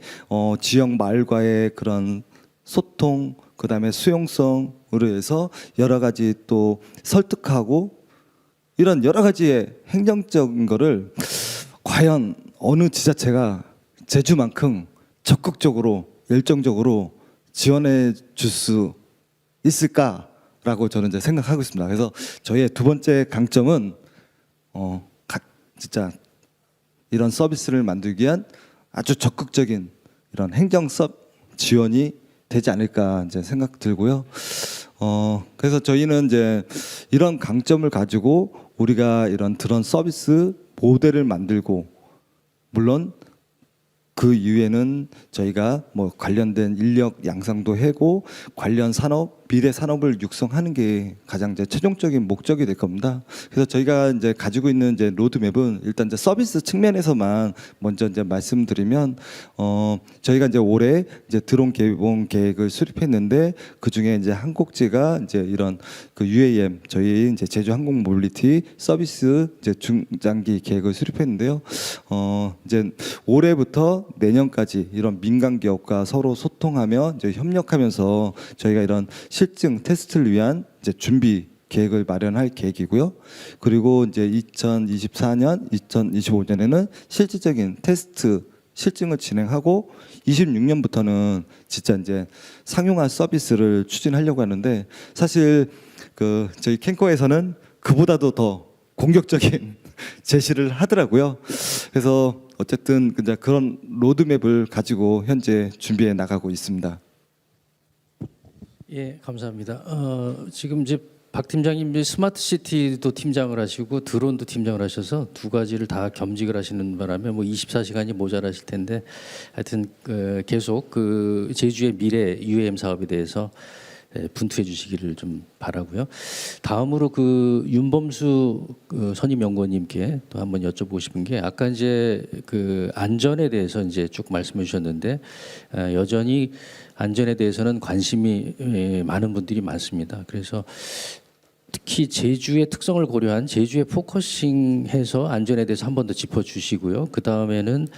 Speaker 2: 지역 마을과의 그런 소통 그다음에 수용성으로 해서 여러 가지 또 설득하고 이런 여러 가지의 행정적인 거를 과연 어느 지자체가 제주만큼 적극적으로 열정적으로 지원해 줄 수 있을까라고 저는 이제 생각하고 있습니다. 그래서 저희의 두 번째 강점은 진짜 이런 서비스를 만들기 위한 아주 적극적인 이런 행정 지원이 되지 않을까 이제 생각 들고요. 그래서 저희는 이제 이런 강점을 가지고 우리가 이런 드론 서비스 모델을 만들고 물론 그 이후에는 저희가 뭐 관련된 인력 양성도 하고 관련 산업 미래 산업을 육성하는 게 가장 이제 최종적인 목적이 될 겁니다. 그래서 저희가 이제 가지고 있는 이제 로드맵은 일단 이제 서비스 측면에서만 먼저 이제 말씀드리면 저희가 이제 올해 이제 드론 개봉 계획을 수립했는데 그 중에 이제 한 곡지가 이제 이런 그 UAM 저희 이제 제주 항공 모빌리티 서비스 이제 중장기 계획을 수립했는데요. 이제 올해부터 내년까지 이런 민간 기업과 서로 소통하며 이제 협력하면서 저희가 이런 실증 테스트를 위한 이제 준비 계획을 마련할 계획이고요. 그리고 이제 2024년, 2025년에는 실질적인 테스트 실증을 진행하고 26년부터는 진짜 이제 상용화 서비스를 추진하려고 하는데 사실 그 저희 캔코에서는 그보다도 더 공격적인 제시를 하더라고요. 그래서 어쨌든 이제 그런 로드맵을 가지고 현재 준비해 나가고 있습니다.
Speaker 14: 예, 감사합니다. 지금 이제 박 팀장님 이제 스마트 시티도 팀장을 하시고 드론도 팀장을 하셔서 두 가지를 다 겸직을 하시는 바람에 뭐 24시간이 모자라실 텐데 하여튼 계속 그 제주의 미래 UAM 사업에 대해서 분투해 주시기를 좀 바라고요. 다음으로 그 윤범수 선임 연구원님께 또 한번 여쭤보고 싶은 게 아까 이제 그 안전에 대해서 이제 쭉 말씀해 주셨는데 여전히 안전에 대해서는 관심이 많은 분들이 많습니다. 그래서 특히 제주의 특성을 고려한 제주에 포커싱해서 안전에 대해서 한 번 더 짚어주시고요. 그 다음에는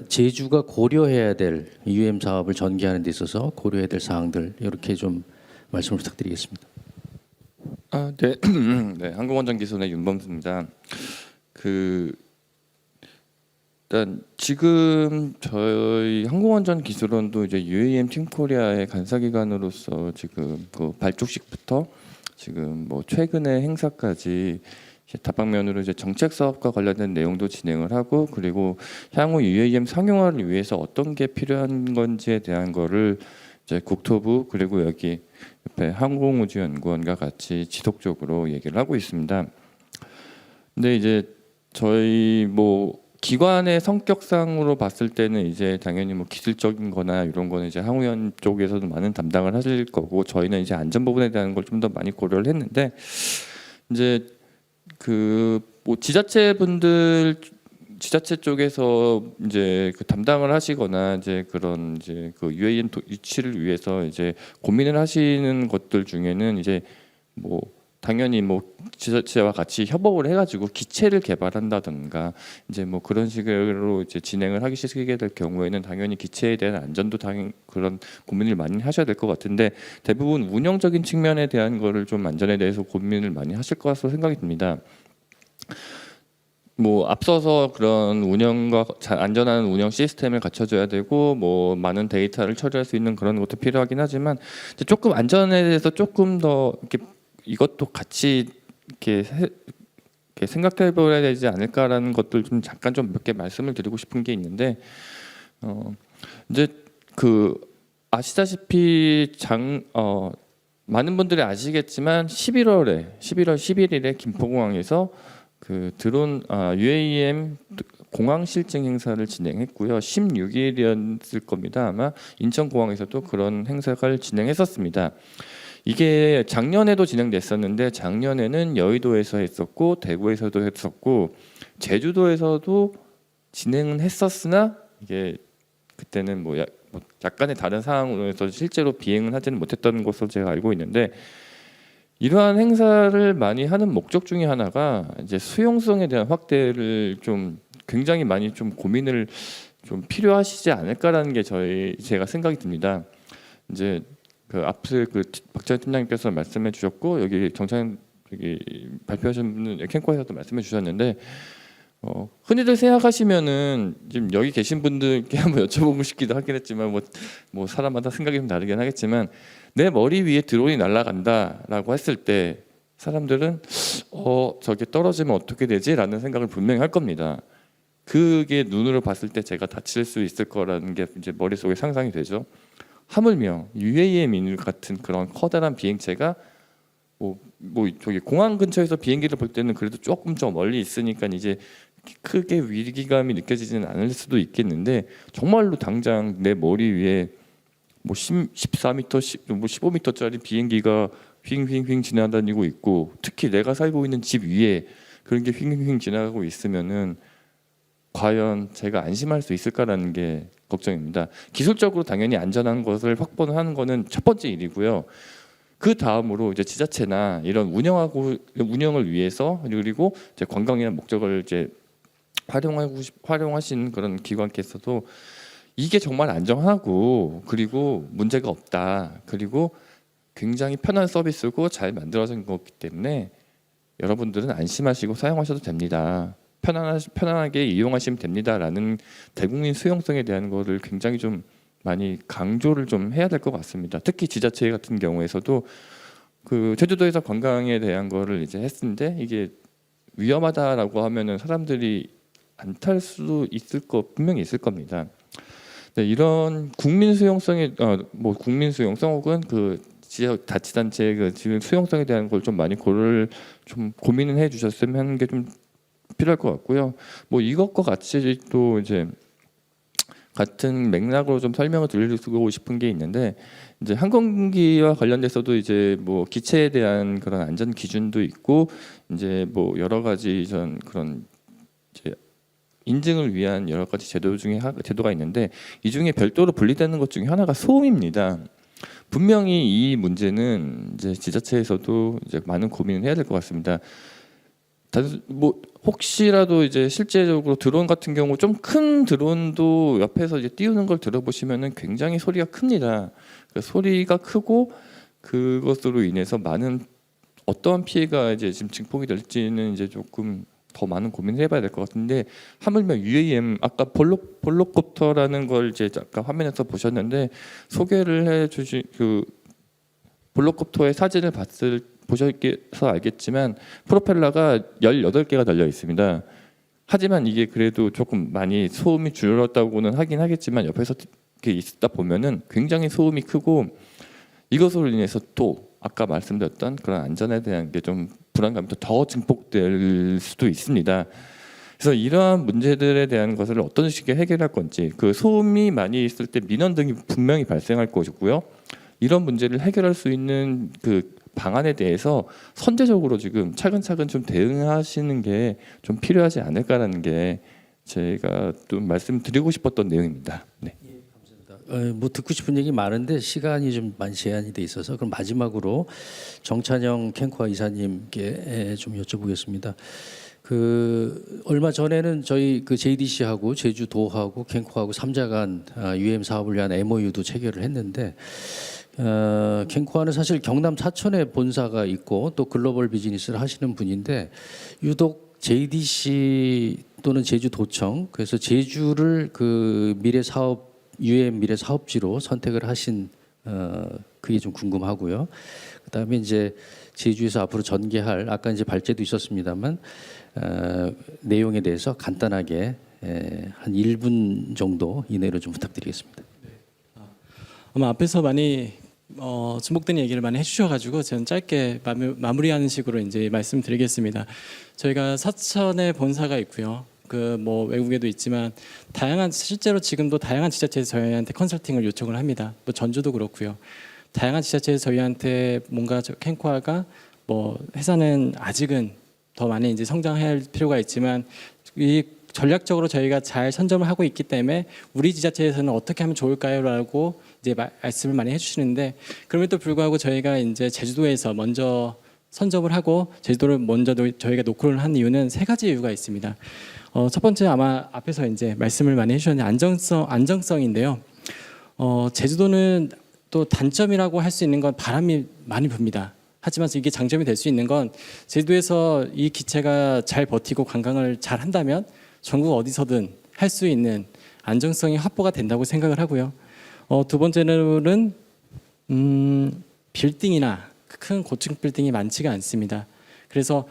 Speaker 14: 제주가 고려해야 될 UAM 사업을 전개하는 데 있어서 고려해야 될 사항들 이렇게 좀 말씀을 부탁드리겠습니다.
Speaker 15: 네, 네, 항공안전기술의 윤범수입니다. 일단 지금 저희 항공안전기술원도 이제 UAM 팀코리아의 간사기관으로서 지금 그 발족식부터 지금 뭐 최근의 행사까지 다방면으로 이제 정책 사업과 관련된 내용도 진행을 하고 그리고 향후 UAM 상용화를 위해서 어떤 게 필요한 건지에 대한 거를 이제 국토부 그리고 여기 옆에 항공우주연구원과 같이 지속적으로 얘기를 하고 있습니다. 근데 이제 저희 뭐 기관의 성격상으로 봤을 때는 이제 당연히 뭐 기술적인 거나 이런 거는 이제 항우연 쪽에서도 많은 담당을 하실 거고 저희는 이제 안전 부분에 대한 걸 좀 더 많이 고려를 했는데 이제 그 뭐 지자체 쪽에서 이제 그 담당을 하시거나 이제 그런 이제 그 UAM 유치를 위해서 이제 고민을 하시는 것들 중에는 이제 뭐 당연히 뭐 지자체와 같이 협업을 해가지고 기체를 개발한다든가 이제 뭐 그런 식으로 이제 진행을 하게 될 경우에는 당연히 기체에 대한 안전도 그런 고민을 많이 하셔야 될 것 같은데 대부분 운영적인 측면에 대한 거를 좀 안전에 대해서 고민을 많이 하실 것 같아서 생각이 듭니다. 뭐 앞서서 그런 운영과 안전한 운영 시스템을 갖춰줘야 되고 뭐 많은 데이터를 처리할 수 있는 그런 것도 필요하긴 하지만 이제 조금 안전에 대해서 조금 더 이렇게 이것도 같이 이렇게 생각해봐야 되지 않을까라는 것들 좀 잠깐 좀 몇 개 말씀을 드리고 싶은 게 있는데 이제 그 아시다시피 많은 분들이 아시겠지만 11월 11일에 김포공항에서 그 드론 UAM 공항 실증 행사를 진행했고요. 16일이었을 겁니다. 아마 인천공항에서도 그런 행사를 진행했었습니다. 이게 작년에도 진행됐었는데 작년에는 여의도에서 했었고 대구에서도 했었고 제주도에서도 진행은 했었으나 이게 그때는 뭐 약간의 다른 상황으로 해서 실제로 비행은 하지는 못했던 것으로 제가 알고 있는데 이러한 행사를 많이 하는 목적 중에 하나가 이제 수용성에 대한 확대를 좀 굉장히 많이 좀 고민을 좀 필요하시지 않을까라는 게 제가 생각이 듭니다. 이제 그 앞서 그 박찬희 팀장님께서 말씀해 주셨고 여기 정찬 여기 발표하신 분은 캔코에서도 말씀해 주셨는데 흔히들 생각하시면은 지금 여기 계신 분들께 한번 여쭤보고 싶기도 하긴 했지만 뭐 사람마다 생각이 좀 다르긴 하겠지만 내 머리 위에 드론이 날아간다라고 했을 때 사람들은 저게 떨어지면 어떻게 되지라는 생각을 분명히 할 겁니다. 그게 눈으로 봤을 때 제가 다칠 수 있을 거라는 게 이제 머릿속에 상상이 되죠. 하물며 UAM 같은 그런 커다란 비행체가 뭐 저기 공항 근처에서 비행기를 볼 때는 그래도 조금 더 멀리 있으니까 이제 크게 위기감이 느껴지지는 않을 수도 있겠는데 정말로 당장 내 머리 위에 뭐 14m, 뭐 15m짜리 비행기가 휙휙휙 지나다니고 있고 특히 내가 살고 있는 집 위에 그런 게 휙휙휙 지나가고 있으면은 과연 제가 안심할 수 있을까라는 게 걱정입니다. 기술적으로 당연히 안전한 것을 확보하는 거는 첫 번째 일이고요. 그 다음으로 이제 지자체나 이런 운영을 위해서 그리고 이제 관광이라는 목적을 이제 활용하신 그런 기관께서도 이게 정말 안전하고 그리고 문제가 없다. 그리고 굉장히 편한 서비스고 잘 만들어진 거기 때문에 여러분들은 안심하시고 사용하셔도 됩니다. 편안하게 이용하시면 됩니다라는 대국민 수용성에 대한 거를 굉장히 좀 많이 강조를 좀 해야 될 것 같습니다. 특히 지자체 같은 경우에서도 그 제주도에서 관광에 대한 거를 이제 했는데 이게 위험하다라고 하면은 사람들이 안 탈 수도 있을 거 분명히 있을 겁니다. 네, 이런 국민 수용성의 국민 수용성 혹은 그 지역 자치단체의 그 지역 수용성에 대한 걸 좀 많이 좀 고민을 해주셨으면 하는 게 좀 필요할 것 같고요. 뭐 이것과 같이 또 이제 같은 맥락으로 좀 설명을 드리고 싶은 게 있는데 이제 항공기와 관련돼서도 이제 뭐 기체에 대한 그런 안전 기준도 있고 이제 뭐 여러 가지 그런 이제 인증을 위한 여러 가지 제도가 있는데 이 중에 별도로 분리되는 것 중에 하나가 소음입니다. 분명히 이 문제는 이제 지자체에서도 이제 많은 고민을 해야 될 것 같습니다. 뭐 혹시라도 이제 실제적으로 드론 같은 경우 좀 큰 드론도 옆에서 이제 띄우는 걸 들어보시면은 굉장히 소리가 큽니다. 그러니까 소리가 크고 그것으로 인해서 많은 어떠한 피해가 이제 지금 증폭이 될지는 이제 조금 더 많은 고민을 해봐야 될 것 같은데 하물며 UAM 아까 볼록콥터라는 걸 이제 아까 화면에서 보셨는데 소개를 해주신 그 볼록콥터의 사진을 보셔서 알겠지만 프로펠러가 18개가 달려 있습니다. 하지만 이게 그래도 조금 많이 소음이 줄었다고는 하긴 하겠지만 옆에서 이렇게 있다 보면은 굉장히 소음이 크고 이것으로 인해서 또 아까 말씀드렸던 그런 안전에 대한 게 좀 불안감이 더 증폭될 수도 있습니다. 그래서 이러한 문제들에 대한 것을 어떤 식의 해결할 건지 그 소음이 많이 있을 때 민원 등이 분명히 발생할 것이고요. 이런 문제를 해결할 수 있는 그 방안에 대해서 선제적으로 지금 차근차근 좀 대응하시는 게 좀 필요하지 않을까라는 게 제가 좀 말씀드리고 싶었던 내용입니다. 네.
Speaker 14: 뭐 듣고 싶은 얘기 많은데 시간이 좀 많이 제한이 돼 있어서 그럼 마지막으로 정찬영 캔코아 이사님께 좀 여쭤보겠습니다. 그 얼마 전에는 저희 그 JDC하고 제주도하고 캔코아하고 3자 간 UAM 사업을 위한 MOU도 체결을 했는데 캔코아는 사실 경남 사천에 본사가 있고 또 글로벌 비즈니스를 하시는 분인데 유독 JDC 또는 제주도청 그래서 제주를 그 미래 사업 UAM 미래 사업지로 선택을 하신 그게 좀 궁금하고요. 그다음에 이제 제주에서 앞으로 전개할 아까 이제 발제도 있었습니다만 내용에 대해서 간단하게 한 1분 정도 이내로 좀 부탁드리겠습니다.
Speaker 13: 아마 앞에서 많이 주목되는 얘기를 많이 해주셔가지고 저는 짧게 마무리하는 식으로 이제 말씀드리겠습니다. 저희가 사천에 본사가 있고요. 그 뭐 외국에도 있지만 실제로 지금도 다양한 지자체에서 저희한테 컨설팅을 요청을 합니다. 뭐 전주도 그렇고요. 다양한 지자체에서 저희한테 뭔가 캔코아가 뭐 회사는 아직은 더 많이 이제 성장해야 할 필요가 있지만 이 전략적으로 저희가 잘 선점을 하고 있기 때문에 우리 지자체에서는 어떻게 하면 좋을까요라고 이제 말씀을 많이 해주시는데 그럼에도 불구하고 저희가 이제 제주도에서 먼저 선점을 하고 제주도를 먼저 저희가 노크를 한 이유는 세 가지 이유가 있습니다. 첫 번째 아마 앞에서 이제 말씀을 많이 해주셨는데 안정성인데요. 제주도는 또 단점이라고 할 수 있는 건 바람이 많이 붑니다. 하지만 이게 장점이 될 수 있는 건 제주도에서 이 기체가 잘 버티고 관광을 잘 한다면 전국 어디서든 할 수 있는 안정성이 확보가 된다고 생각을 하고요. 두 번째는 빌딩이나 큰 고층 빌딩이 많지가 않습니다. 그래서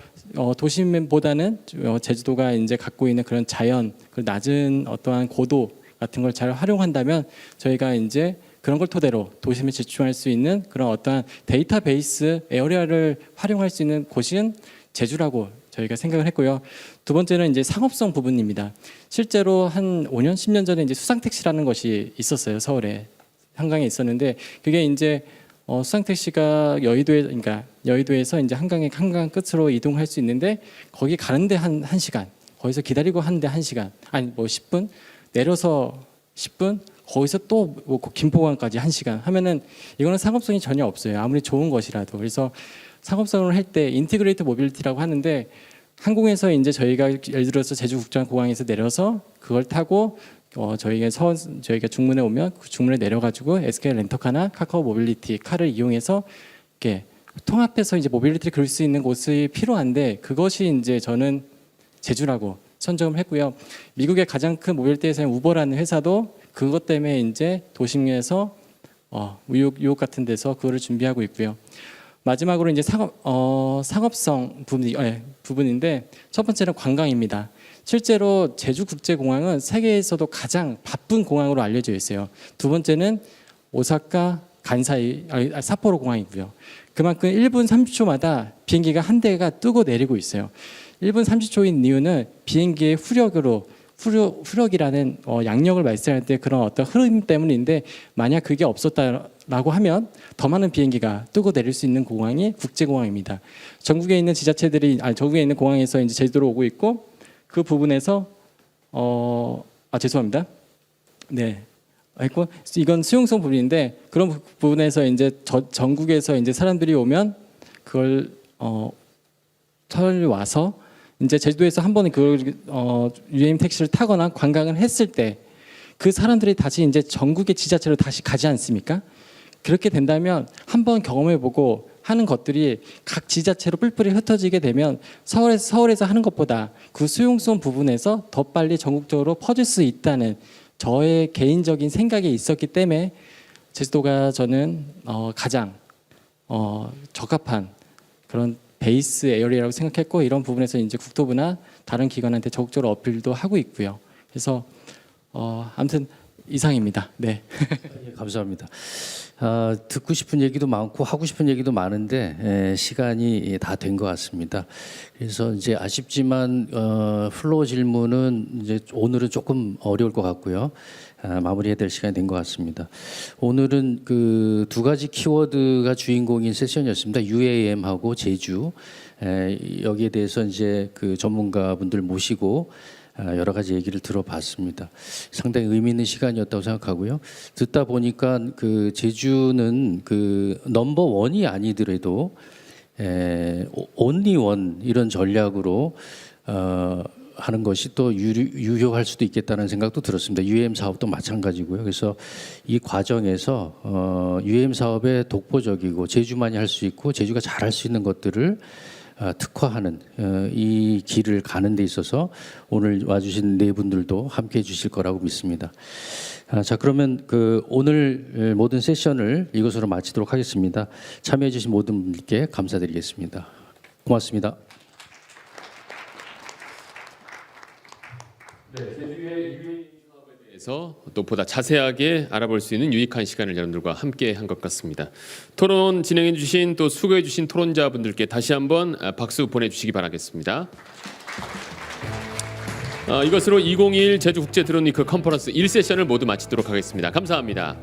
Speaker 13: 도심보다는 제주도가 이제 갖고 있는 그런 자연, 그 낮은 어떠한 고도 같은 걸 잘 활용한다면 저희가 이제 그런 걸 토대로 도심에 집중할 수 있는 그런 어떠한 데이터베이스 에어리어를 활용할 수 있는 곳은 제주라고 저희가 생각을 했고요. 두 번째는 이제 상업성 부분입니다. 실제로 한 5년, 10년 전에 이제 수상택시라는 것이 있었어요. 서울에 한강에 있었는데 그게 이제 수상택시가 여의도에서 이제 한강 끝으로 이동할 수 있는데 거기 가는데 한 시간, 거기서 기다리고 하는데 1시간, 아니 뭐 10분, 내려서 10분, 거기서 또 뭐 김포공항까지 1시간 하면은 이거는 상업성이 전혀 없어요. 아무리 좋은 것이라도. 그래서 상업성을 할 때 인티그레이트 모빌리티라고 하는데 항공에서 이제 저희가 예를 들어서 제주국제공항에서 내려서 그걸 타고 저희가 중문에 오면 그 중문에 내려가지고 SK 렌터카나 카카오 모빌리티 카를 이용해서 이렇게 통합해서 이제 모빌리티를 그릴 수 있는 곳이 필요한데 그것이 이제 저는 제주라고 선점을 했고요. 미국의 가장 큰 모빌리티 회사인 우버라는 회사도 그것 때문에 이제 도심에서 뉴욕 같은 데서 그거를 준비하고 있고요. 마지막으로 이제 상업성 부분인데 첫 번째는 관광입니다. 실제로 제주국제공항은 세계에서도 가장 바쁜 공항으로 알려져 있어요. 두 번째는 오사카 간사이 삿포로 공항이고요. 그만큼 1분 30초마다 비행기가 한 대가 뜨고 내리고 있어요. 1분 30초인 이유는 비행기의 후력이라는 양력을 발생할 때 그런 어떤 흐름 때문인데 만약 그게 없었다라고 하면 더 많은 비행기가 뜨고 내릴 수 있는 공항이 국제공항입니다. 전국에 있는 전국에 있는 공항에서 이제 제주도로 오고 있고 그 부분에서 죄송합니다. 네. 했고 이건 수용성 부분인데 그런 부분에서 이제 전국에서 이제 사람들이 오면 그걸 와서 이제 제주도에서 한 번에 그 UAM 택시를 타거나 관광을 했을 때 그 사람들이 다시 이제 전국의 지자체로 다시 가지 않습니까? 그렇게 된다면 한번 경험해보고 하는 것들이 각 지자체로 뿔뿔이 흩어지게 되면 서울에서 하는 것보다 그 수용성 부분에서 더 빨리 전국적으로 퍼질 수 있다는 저의 개인적인 생각이 있었기 때문에 제주도가 저는 가장 적합한 그런 베이스 에어리어라고 생각했고 이런 부분에서 이제 국토부나 다른 기관한테 적극적으로 어필도 하고 있고요. 그래서 아무튼 이상입니다. 네.
Speaker 14: 감사합니다. 듣고 싶은 얘기도 많고 하고 싶은 얘기도 많은데 시간이 다 된 것 같습니다. 그래서 이제 아쉽지만 플로어 질문은 이제 오늘은 조금 어려울 것 같고요. 마무리해야 될 시간이 된 것 같습니다. 오늘은 그 두 가지 키워드가 주인공인 세션이었습니다. UAM하고 제주. 여기에 대해서 이제 그 전문가분들 모시고 여러 가지 얘기를 들어봤습니다. 상당히 의미 있는 시간이었다고 생각하고요. 듣다 보니까 그 제주는 그 넘버 원이 아니더라도 온리 원 이런 전략으로 하는 것이 또 유효할 수도 있겠다는 생각도 들었습니다. UAM 사업도 마찬가지고요. 그래서 이 과정에서 UAM 사업에 독보적이고 제주만이 할 수 있고 제주가 잘할 수 있는 것들을 특화하는 이 길을 가는 데 있어서 오늘 와주신 네 분들도 함께해 주실 거라고 믿습니다. 자, 그러면 그 오늘 모든 세션을 이것으로 마치도록 하겠습니다. 참여해 주신 모든 분들께 감사드리겠습니다. 고맙습니다.
Speaker 1: 제주의 UAM 사업에 대해서 또 보다 자세하게 알아볼 수 있는 유익한 시간을 여러분들과 함께 한 것 같습니다. 토론 진행해 주신 또 수고해 주신 토론자분들께 다시 한번 박수 보내주시기 바라겠습니다. 이것으로 2021 제주국제 드론위크 컨퍼런스 1세션을 모두 마치도록 하겠습니다. 감사합니다.